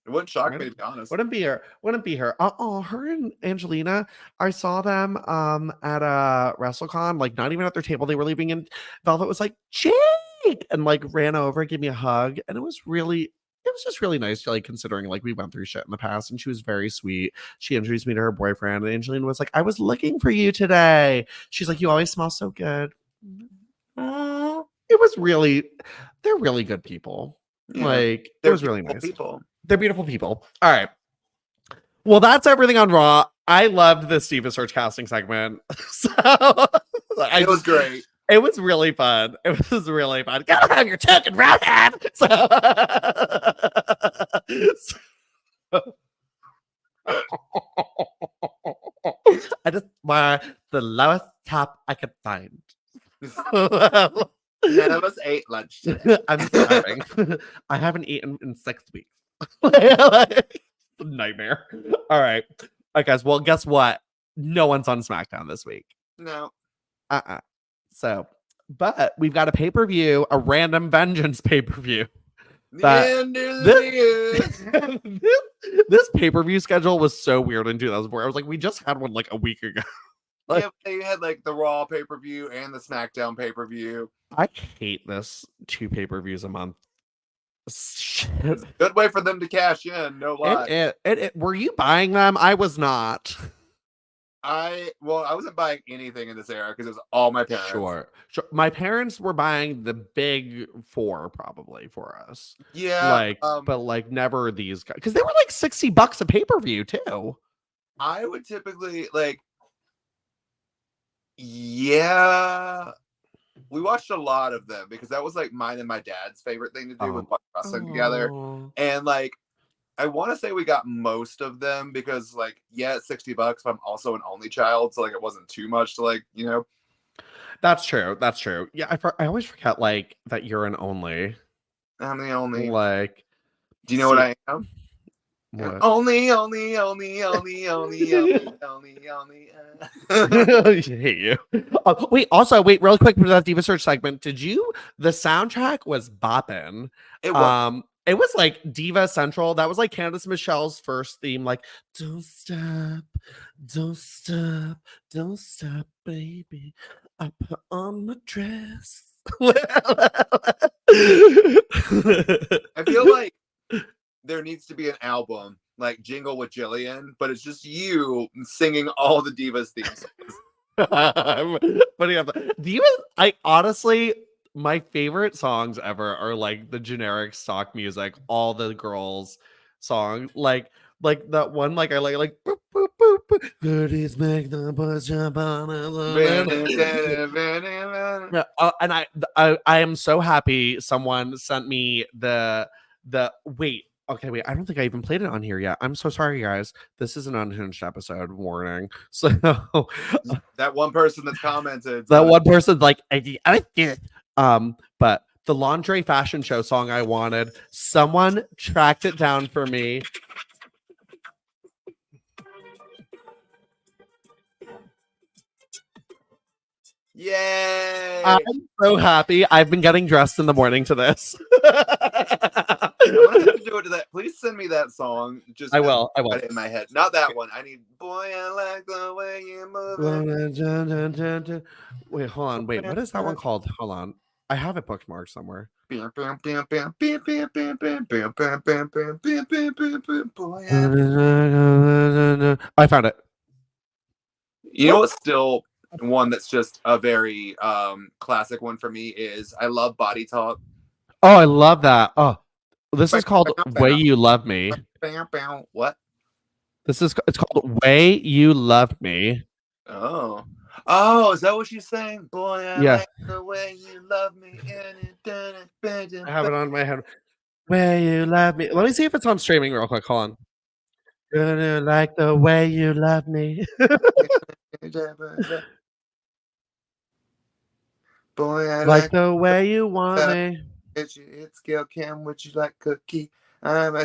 it wouldn't shock me, to be honest. Wouldn't be her. Wouldn't be her. Oh, her and Angelina. I saw them at a WrestleCon, like not even at their table. They were leaving, and Velvet was like, Jake, and like ran over and gave me a hug. And it was just really nice, like considering like we went through shit in the past, and she was very sweet. She introduced me to her boyfriend, and Angelina was like, I was looking for you today. She's like, you always smell so good. It was really, they're really good people. Yeah. Like, They're it was really nice. people. They're beautiful people. All right. Well, that's everything on Raw. I loved this Diva Search casting segment. So It was great. It was really fun. It was really fun. Gotta have your token round hand. So, I just wear the lowest top I could find. None of us ate lunch today. I'm starving. I haven't eaten in 6 weeks. Like, nightmare. All right. All right, guys. Well, guess what? No one's on SmackDown this week. No. So, but we've got a pay-per-view, a random Vengeance pay-per-view. This pay-per-view schedule was so weird in 2004. I was like, we just had one like a week ago. Yeah, they had like the Raw pay-per-view and the SmackDown pay-per-view. I hate this 2 pay-per-views a month. Shit. Good way for them to cash in, no lie. Were you buying them? I was not. I wasn't buying anything in this era because it was all my parents. Sure. My parents were buying the big 4 probably for us. Yeah. Like, but like never these guys, because they were like $60 a pay-per-view too. I would typically like, yeah. We watched a lot of them because that was like mine and my dad's favorite thing to do with wrestling together. And like, I want to say we got most of them because like, yeah, it's $60, but I'm also an only child. So like, it wasn't too much to like, you know. That's true. That's true. Yeah. I always forget like that you're an only. I'm the only. Like, do you know what I am? What? Only. I hate you. Wait, real quick for that Diva Search segment. The soundtrack was bopping. It was. It was like Diva Central. That was like Candice Michelle's first theme. Like, don't stop, don't stop, don't stop, baby. I put on my dress. I feel like there needs to be an album like Jingle with Jillian, but it's just you singing all the Divas themes. I honestly, my favorite songs ever are like the generic stock music, all the girls songs, like that one, like I like boop, boop, boop, boop. Goodies make the push up on and I am so happy someone sent me the wait. Okay, wait. I don't think I even played it on here yet. I'm so sorry, guys. This is an unhinged episode. Warning. So that one person that's commented. That one person, like, I did. But the lingerie fashion show song I wanted, someone tracked it down for me. Yay! I'm so happy. I've been getting dressed in the morning to this. I'm gonna have to do it to that. Please send me that song. Just I will. In my head. Not that one. I need Boy, I Like the Way You Move. Wait, hold on. Wait, what is that one called? Hold on. I have it bookmarked somewhere. I found it. You know what's still one that's just a very classic one for me is I love Body Talk. Oh, I love that. Oh, this is called Way You Love Me. What? It's called Way You Love Me. Oh, is that what she's saying? Boy, I like the way you love me. I have it on my head. Way You Love Me. Let me see if it's on streaming real quick. Hold on. Gonna like the way you love me. Boy, I like the way you want me. It's Gail Cam. Would you like cookie? I'm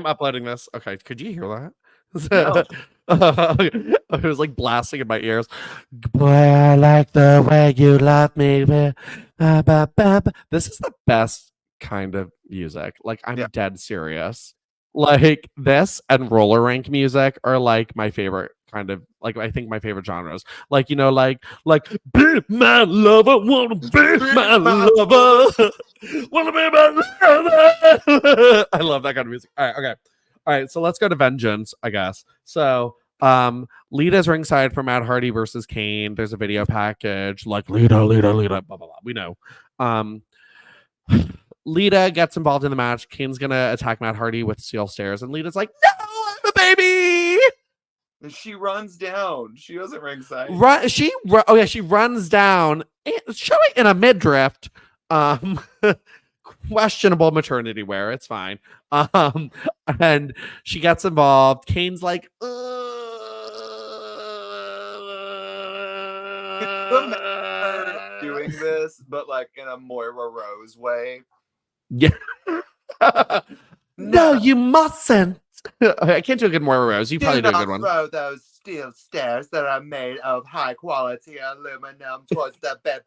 uploading this. Okay, could you hear that? No. It was like blasting in my ears. Boy, I like the way you love me. This is the best kind of music. Like, I'm Yeah. dead serious. Like, this and roller rink music are like my favorite kind of, like, I think my favorite genres. Like, be my lover, wanna be my lover, wanna be my lover. I love that kind of music. All right, okay. All right, so let's go to Vengeance, I guess. So, Lita's ringside for Matt Hardy versus Kane. There's a video package, like Lita, blah, blah, blah. We know. Lita gets involved in the match. Kane's gonna attack Matt Hardy with steel stairs, and Lita's like, "No, I'm a baby." And she runs down. She wasn't ringside. She runs down, showing in a midriff. Questionable maternity wear. It's fine. And she gets involved. Kane's like, doing this, but like in a Moira Rose way. Yeah. No, you mustn't. I can't do a good Moira Rose. You probably do a good one. Throw those steel stairs that are made of high quality aluminum towards the bed.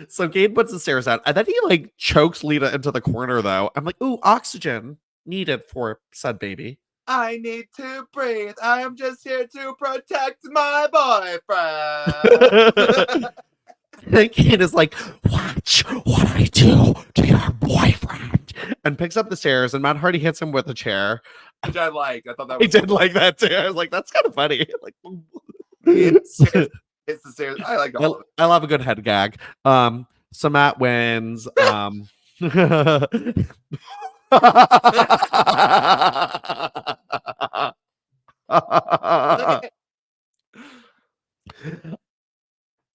So Kane puts the stairs out, and then he like chokes Lita into the corner. Though I'm like, ooh, oxygen needed for said baby. I need to breathe. I am just here to protect my boyfriend. And Kane is like, watch what I do to your boyfriend, and picks up the stairs, and Matt Hardy hits him with a chair. Which I liked. I thought that was I did like that too. I was like, that's kind of funny. Like, it's the stairs. I like all of it. I love a good head gag. So Matt wins.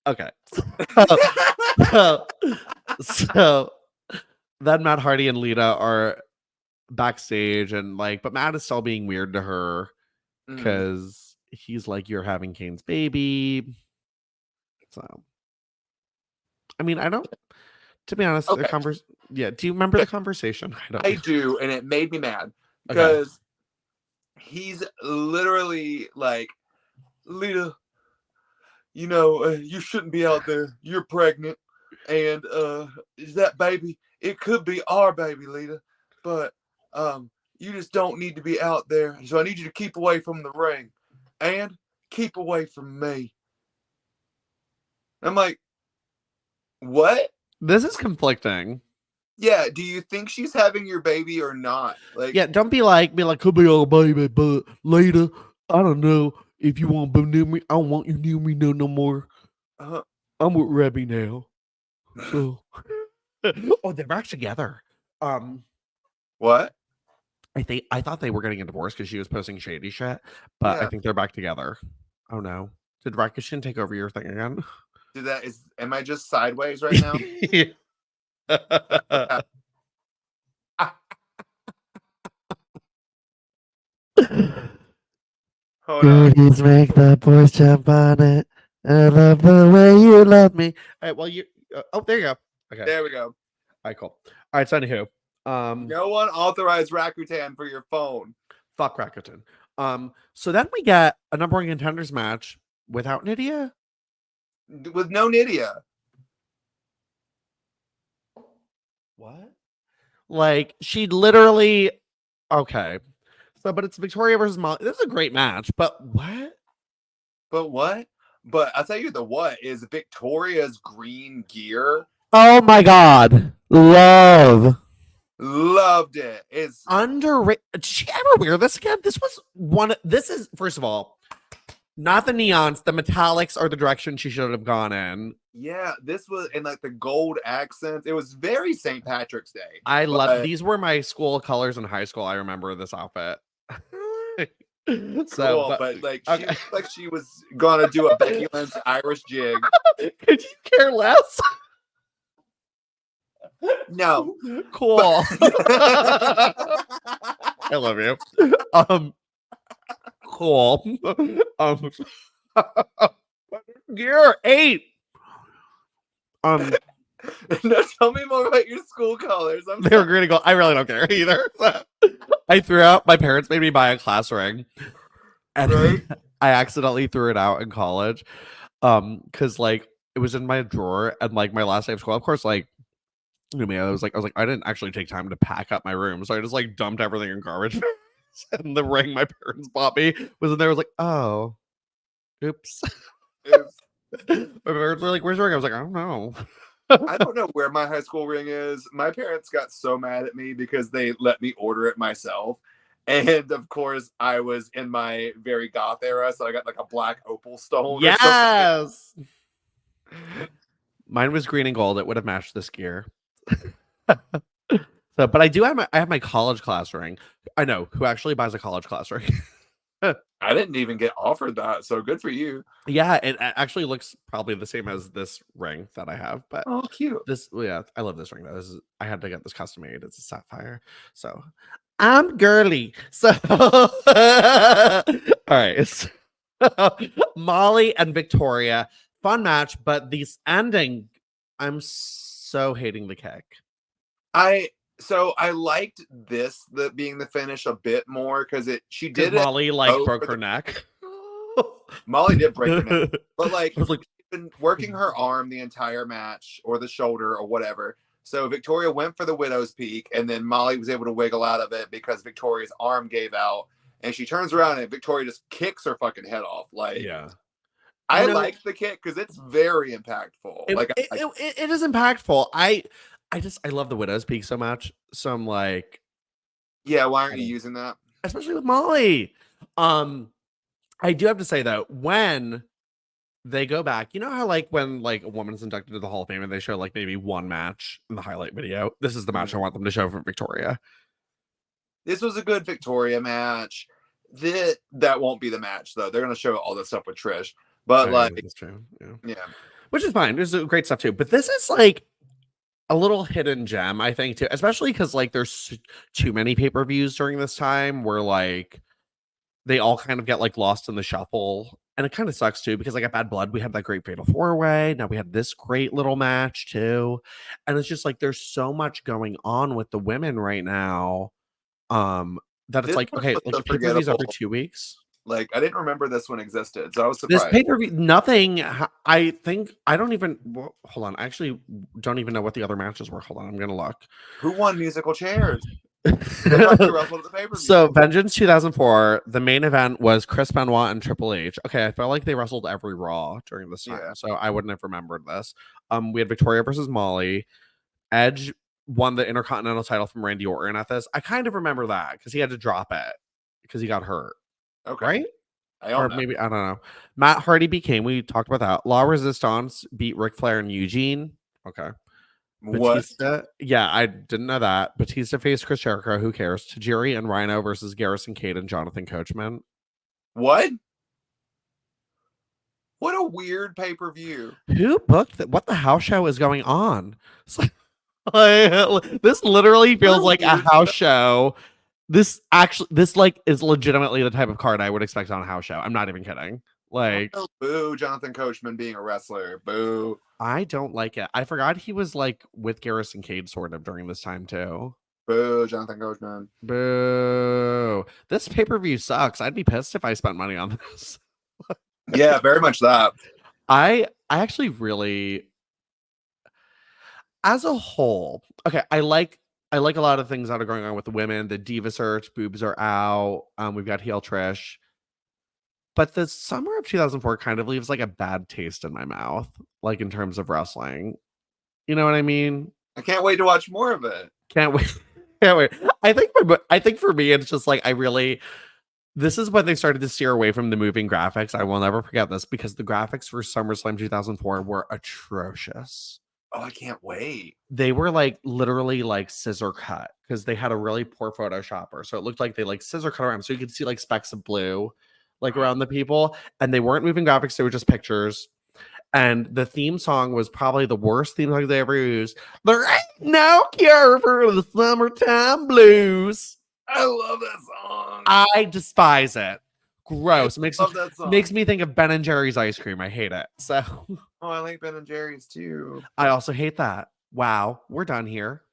Okay. So then Matt Hardy and Lita are backstage, and like, but Matt is still being weird to her because he's like, "You're having Kane's baby." So, I mean, I don't. To be honest, Okay. Yeah. Do you remember the conversation? I do, and it made me mad because he's literally like, Lita, you shouldn't be out there. You're pregnant, and that baby, it could be our baby, Lita, but you just don't need to be out there. So I need you to keep away from the ring, and keep away from me. I'm like, what? This is conflicting. Yeah, do you think she's having your baby or not? Like, yeah, don't be like, could be our baby, but later, I don't know if you want to be near me. I don't want you near me no more. I'm with Rebby now. So, oh, they're back together. What? I thought they were getting a divorce because she was posting shady shit, but I think they're back together. Oh no, did Rakishin take over your thing again? Am I just sideways right now? Girls make the boys jump on it. I love the way you love me. All right, well, there you go. Okay, there we go. All right, cool. All right, so anywho, no one authorized Rakuten for your phone. Fuck Rakuten. So then we get a number one contenders match without Nidia. With no Nidia. What? Like, she literally. Okay. So, but it's Victoria versus Molly. This is a great match, but what? But I'll tell you what is Victoria's green gear. Oh my god. Loved it. It's underrated. Did she ever wear this again? This is, first of all, not the neons. The metallics are the direction she should have gone in. Yeah, this was in like the gold accents. It was very St. Patrick's Day. I love these were my school colors in high school. I remember this outfit. So, but like, okay. She was gonna do a Becky Lynch Irish jig. Could you care less? No. Cool. I love you. Cool. Gear 8. No, tell me more about your school colors. They were going to go. I really don't care either. I threw out. My parents made me buy a class ring, and Right? I accidentally threw it out in college. Because like it was in my drawer, and like my last day of school, of course, like you know me, I was like, I didn't actually take time to pack up my room, so I just like dumped everything in garbage bags. And the ring my parents bought me was in there. I was like, oh, oops. It's, My parents were like, "Where's your ring?" I was like, "I don't know." I don't know where my high school ring is. My parents got so mad at me because they let me order it myself. And of course, I was in my very goth era, so I got like a black opal stone or something. Yes. Mine was green and gold. It would have matched this gear. So, but I have my college class ring. I know who actually buys a college class ring. I didn't even get offered that, so good for you. Yeah, it actually looks probably the same as this ring that I have, but Oh, cute. yeah, I love this ring though. I had to get this custom made. It's a sapphire, so I'm girly. So, all right, so, Molly and Victoria, fun match, but these ending, I'm so hating the kick. I liked this being the finish a bit more because she Because did it. Molly like broke her neck. Molly did break her neck, but like I was like, she's been working her arm the entire match or the shoulder or whatever. So Victoria went for the widow's peak, and then Molly was able to wiggle out of it because Victoria's arm gave out, and she turns around and Victoria just kicks her fucking head off. Like, yeah. I like the kick because it's very impactful. It is impactful. I love the widow's peak so much. So I'm like, yeah, why aren't you using that? Especially with Molly. I do have to say though, when they go back, you know how like when like a woman's inducted to the Hall of Fame and they show like maybe one match in the highlight video. This is the match I want them to show for Victoria. This was a good Victoria match. That won't be the match though. They're gonna show all this stuff with Trish, but That's true. Yeah, which is fine. There's great stuff too. But this is like a little hidden gem, I think, too, especially because like there's too many pay-per-views during this time where like they all kind of get like lost in the shuffle. And it kind of sucks too, because like at Bad Blood, we had that great fatal four-way. Now we had this great little match too. And it's just like there's so much going on with the women right now. That it's this like, okay, like pay-per-views every 2 weeks. Like, I didn't remember this one existed, so I was This surprised. pay-per-view, nothing. I think I don't even. Well, hold on. I actually don't even know what the other matches were. Hold on, I'm gonna look. Who won musical chairs? So Vengeance 2004, the main event was Chris Benoit and Triple H. Okay, I felt like they wrestled every Raw during this time, so I wouldn't have remembered this. We had Victoria versus Molly. Edge won the Intercontinental title from Randy Orton at this. I kind of remember that because he had to drop it because he got hurt. Okay. Right? Or maybe, I don't know. Matt Hardy became, we talked about that. La Resistance beat Ric Flair and Eugene. Okay. Batista. What? Yeah, I didn't know that. Batista faced Chris Jericho. Who cares? Tajiri and Rhino versus Garrison Cade and Jonathan Coachman. What? What a weird pay-per-view. Who booked that? What the house show is going on? This literally feels like a house show. This like is legitimately the type of card I would expect on a house show. I'm not even kidding. Like, boo, Jonathan Coachman being a wrestler. Boo. I don't like it. I forgot he was like with Garrison Cade sort of during this time too. Boo, Jonathan Coachman. Boo. This pay-per-view sucks. I'd be pissed if I spent money on this. Yeah, very much that. I actually really, as a whole, okay, I like a lot of things that are going on with the women. The Diva Search, boobs are out. We've got heel Trish. But the summer of 2004 kind of leaves like a bad taste in my mouth, like in terms of wrestling. You know what I mean? I can't wait to watch more of it. Can't wait. Can't wait. I think for me, it's just like this is when they started to steer away from the moving graphics. I will never forget this because the graphics for SummerSlam 2004 were atrocious. Oh, I can't wait. They were like literally like scissor cut because they had a really poor Photoshopper. So it looked like they like scissor cut around. So you could see like specks of blue like around the people. And they weren't moving graphics. They were just pictures. And the theme song was probably the worst theme song they ever used. There ain't no cure for the summertime blues. I love that song. I despise it. Gross. It makes me think of Ben and Jerry's ice cream. I hate it. So I like Ben and Jerry's too. I also hate that. Wow, we're done here.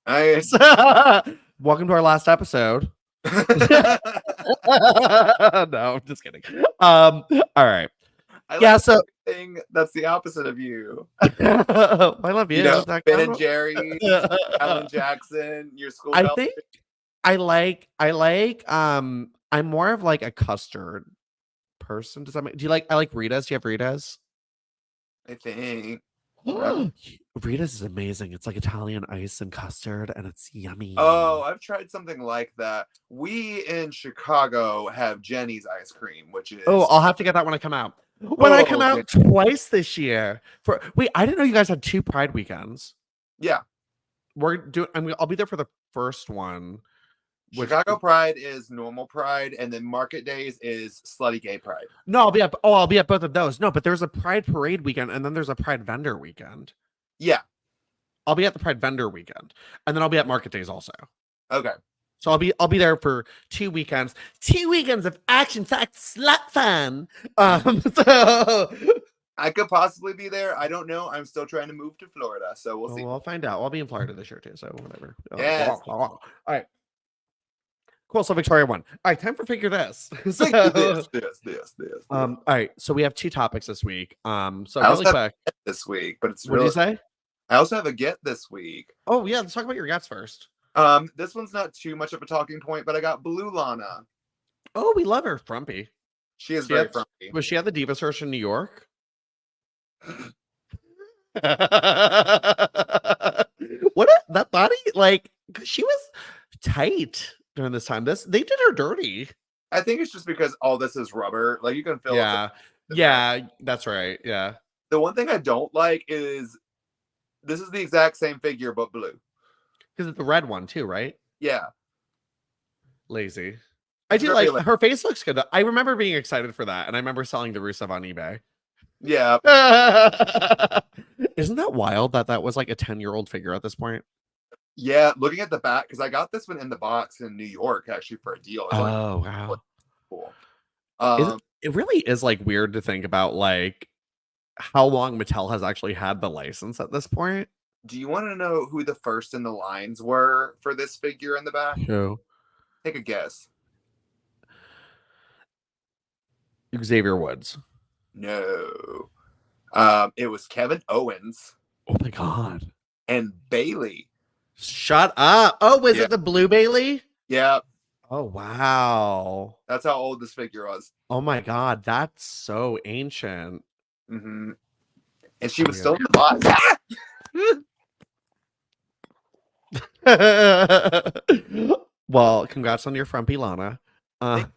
Nice. Welcome to our last episode. No, I'm just kidding. All right. I Yeah, like so everything that's the opposite of you. I love You you. know, Is that Ben and count? Jerry's, Alan Jackson, your school I bell. think I'm more of like a custard person. Does that make, do you like I like Rita's? Do you have Rita's? I think. I don't. Rita's is amazing. It's like Italian ice and custard and it's Oh, yummy. I've tried something like that. We in Chicago have Jenny's ice cream, which Oh, is I'll have to get that when I come out. When I come oh yeah, out twice this year. For wait, I didn't know you guys had 2 Pride weekends. yeah. I'll be there for the first one, which Chicago Pride is normal Pride, and then Market Days is Slutty Gay Pride. no, I'll be at both of those. No, but there's a Pride parade weekend and then there's a Pride vendor weekend. Yeah. I'll be at the Pride vendor weekend, and then I'll be at Market Days also. Okay. So I'll be there for 2 weekends. 2 weekends of action-packed slut fun. So I could possibly be there. I don't know. I'm still trying to move to Florida, so we'll see. well, I'll find out. I'll be in Florida this year too, so whatever. Yes. All right. Cool. So Victoria won. All right, time for figure this. Like So, this. all right. So we have 2 topics this week. So I also really have quick. a get this week, but it's What did really. you say? I also have a get this week. Oh yeah, let's talk about your guests first. This one's not too much of a talking point, but I got Blue Lana. Oh, we love her, Frumpy. She is very Had, frumpy. was she at the Diva Search in New York? What that body like? 'Cause she was tight during this time. They did her dirty. I think it's just because all this is rubber. Like you can feel. Yeah, that's right. Yeah, The one thing I don't like is this is the exact same figure but blue. because it's the red one too, right? Yeah. Lazy. I It's do very like her face looks good. I remember being excited for that, and I remember selling the Rusev on eBay. Yeah. Isn't that wild that was like a 10-year-old figure at this point? Yeah. Looking at the back, because I got this one in the box in New York actually for a deal. It's only Oh wow. cool. It really is like weird to think about like how long Mattel has actually had the license at this point. Do you want to know who the first in the lines were for this figure in the back? Who? Take a guess. Xavier Woods. No. It was Kevin Owens Oh my god. and Bailey. Shut up. Oh, was Yeah. it the Blue Bailey? Yeah. Oh wow. That's how old this figure was. Oh my god, that's so ancient. Mm-hmm. And she was still in the box. Well, congrats on your frumpy Lana. Partners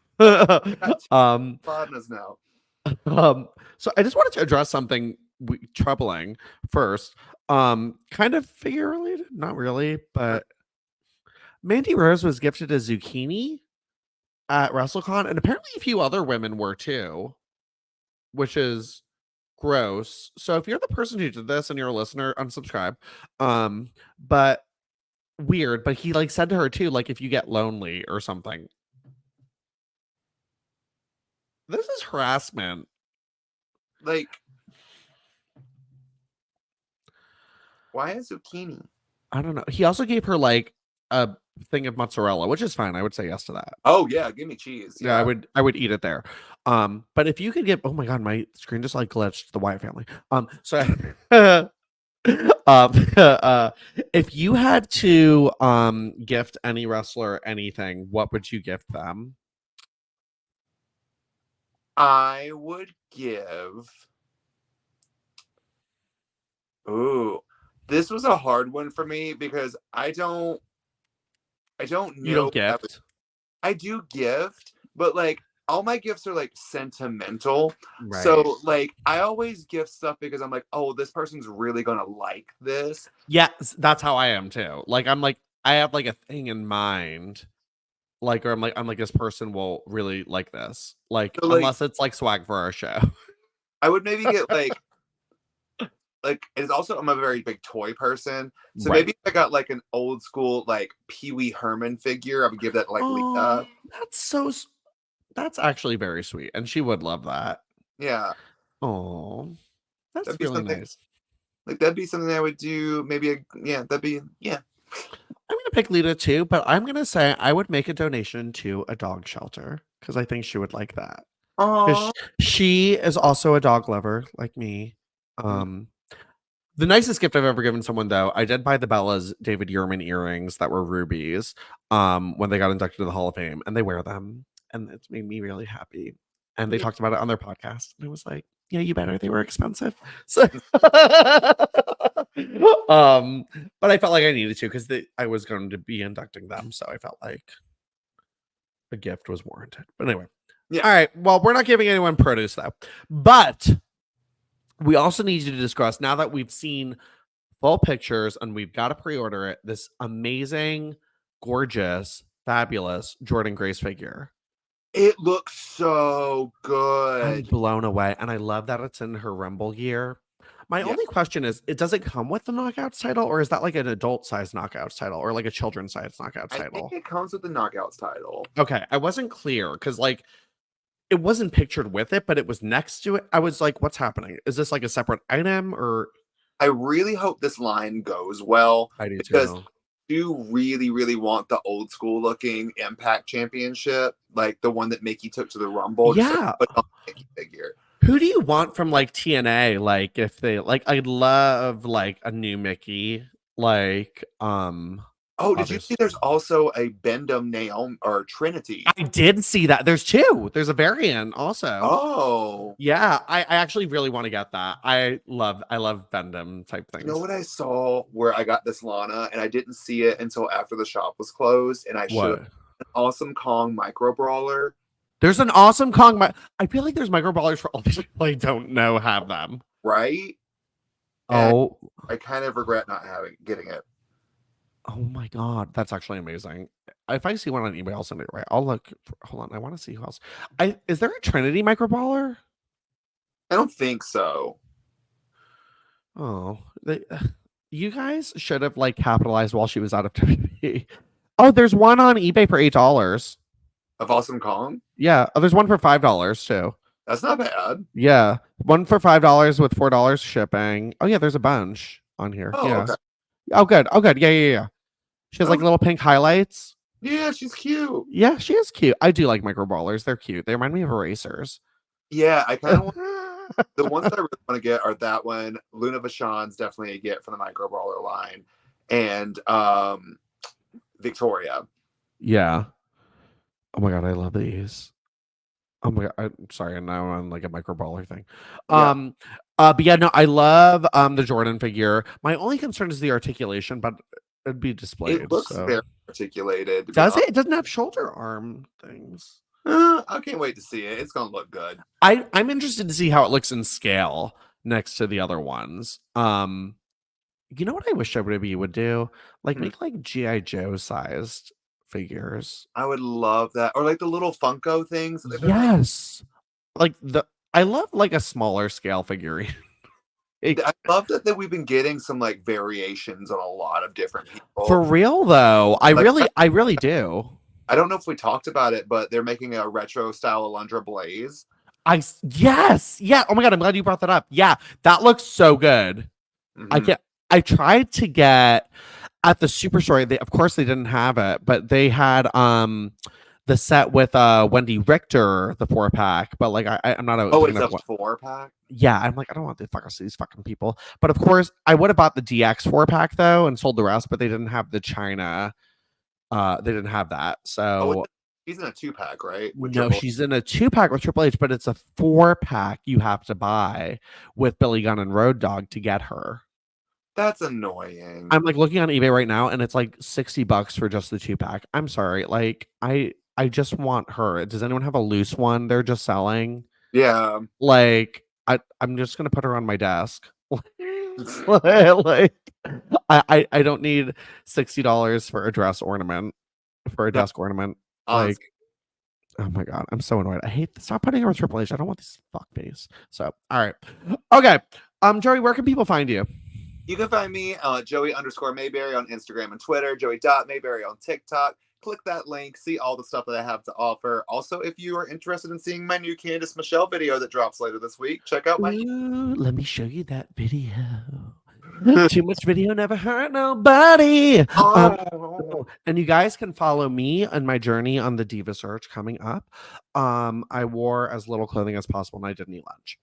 now. So I just wanted to address something troubling first. Kind of figure related, not really, but Mandy Rose was gifted a zucchini at WrestleCon, and apparently a few other women were too, which is gross. So if you're the person who did this and you're a listener, unsubscribe. But weird, but he like said to her too, like if you get lonely or something. This is harassment. Like, why a zucchini? I don't know. He also gave her like a thing of mozzarella, which is fine. I would say yes to that. Oh yeah, give me cheese. Yeah, I would eat it there. But if you could give, oh my god, my screen just like glitched. The Wyatt family. So if you had to gift any wrestler anything, what would you gift them? I would give. Ooh, this was a hard one for me because I don't know. You don't gift. I do gift, but like all my gifts are like sentimental. Right. So like I always gift stuff because I'm like, oh, this person's really gonna like this. Yeah, that's how I am too. Like I'm like I have like a thing in mind. Like, or I'm like this person will really like this. Like, So, like, unless it's like swag for our show. I would maybe get like it's also I'm a very big toy person. So Right. maybe if I got like an old school like Pee Wee Herman figure, I would give that like Lita. That's actually very sweet. And she would love that. Yeah. Oh, that's That'd be really something- nice. Like that'd be something I would do. Maybe that'd be. I mean, pick Lita too, but I'm gonna say I would make a donation to a dog shelter because I think she would like that. Aw. Because she is also a dog lover like me. Mm. The nicest gift I've ever given someone, though, I did buy the Bellas David Yurman earrings that were rubies when they got inducted to the Hall of Fame, and they wear them, and it's made me really happy. And they Yeah. talked about it on their podcast, and I was like, "Yeah, you better." They were expensive, so but I felt like I needed to because I was going to be inducting them, so I felt like a gift was warranted. But anyway, Yeah. all right. Well, we're not giving anyone produce though, but we also need you to discuss now that we've seen full pictures and we've got to pre-order it. This amazing, gorgeous, fabulous Jordan Grace figure. It looks so I'm good. blown away, and I love that it's in her Rumble gear. My Yeah. only question is, does it come with the Knockouts title, or is that like an adult size Knockouts title, or like a children's size Knockouts I think title? it comes with the Knockouts title. Okay, I wasn't clear because like it wasn't pictured with it, but it was next to it. I was like, what's happening? Is this like a separate item, or I really hope this line goes well I do because too. I do really, really want the old school looking Impact Championship, like the one that Mickey took to the Rumble. Just Yeah. put on the Mickey figure. Who do you want from like TNA? Like if they like, I'd love like a new Mickey. Like Oh, did you see there's also a Bendham Naomi or Trinity? I did see that. There's two. There's a variant also. Oh. Yeah, I actually really want to get that. I love Bendham type things. You know what I saw where I got this Lana and I didn't see it until after the shop was closed and I should have an Awesome Kong micro brawler. There's an Awesome Kong. I feel like there's micro brawlers for all these people I don't know have them. Right? Oh. And I kind of regret not getting it. Oh my god, that's actually amazing. If I see one on eBay, I'll send it right. I'll look. Hold on, I want to see who else. Is there a Trinity micro brawler? I don't think so. Oh, you guys should have like capitalized while she was out of WWE. Oh, there's one on eBay for $8 of Awesome Kong. Yeah, there's one for $5 too. That's not bad. Yeah, one for $5 with $4 shipping. Oh yeah, there's a bunch on here. Oh, yeah. okay. Oh good. Oh good. Yeah. She has like little pink highlights. Yeah, she's cute. Yeah, she is cute. I do like micro brawlers. They're cute. They remind me of erasers. Yeah, I kind of want the ones that I really want to get are that one. Luna Vachon's definitely a get from the micro brawler line, and Victoria. Yeah. Oh my god, I love these. Oh my god, I'm sorry, and now I'm on like a micro brawler thing. Yeah. But yeah, no, I love the Jordan figure. My only concern is the articulation, but it'd be displayed. It looks very articulated. Does it? It doesn't have shoulder arm things. I can't wait to see it. It's gonna look good. I'm interested to see how it looks in scale next to the other ones. You know what I wish WWE would do? Like make like G.I. Joe sized figures. I would love that. Or like the little Funko things. Yes. Like I love like a smaller scale figurine. I love that we've been getting some like variations on a lot of different people. For real though. I really do. I don't know if we talked about it, but they're making a retro style Alundra Blaze. Yes. Yeah. Oh my god, I'm glad you brought that up. Yeah, that looks so good. Mm-hmm. I tried to get at the Superstore. Of course they didn't have it, but they had the set with Wendy Richter, the 4-pack. But like I'm not a it's a 4-pack? Yeah, I'm like, I don't want these fucking people. But of course, I would have bought the DX 4-pack though and sold the rest, but they didn't have the China. They didn't have that. So she's in a 2-pack, right? No, she's in a 2-pack with Triple H, but it's a 4-pack you have to buy with Billy Gunn and Road Dogg to get her. That's annoying. I'm like looking on eBay right now and it's like $60 for just the 2-pack. I'm sorry. Like I just want her. Does anyone have a loose one they're just selling? Yeah. Like I'm just gonna put her on my desk. Like I don't need $60 for a dress ornament, for a desk ornament. Like, oh my god, I'm so annoyed. I hate stop putting her with Triple H. I don't want this fuck face. So all right. Okay. Joey, where can people find you? You can find me Joey_Mayberry on Instagram and Twitter, Joey.Mayberry on TikTok. Click that link, see all the stuff that I have to offer. Also, if you are interested in seeing my new Candice Michelle video that drops later this week, check out my... Ooh, let me show you that video. Too much video never hurt nobody. Oh. And you guys can follow me on my journey on the Diva Search coming up. I wore as little clothing as possible and I didn't eat lunch.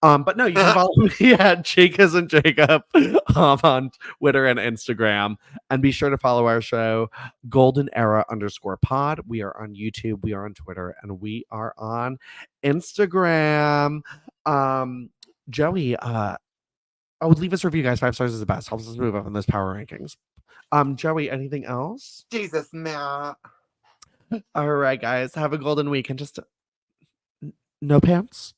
But no, you can follow me at Jacobs and Jacob on Twitter and Instagram. And be sure to follow our show, Golden Era _ pod. We are on YouTube, we are on Twitter, and we are on Instagram. Joey, leave us a review, guys. 5 stars is the best. Helps us move up in those power rankings. Joey, anything else? Jesus, Matt. All right, guys. Have a golden week and just no pants.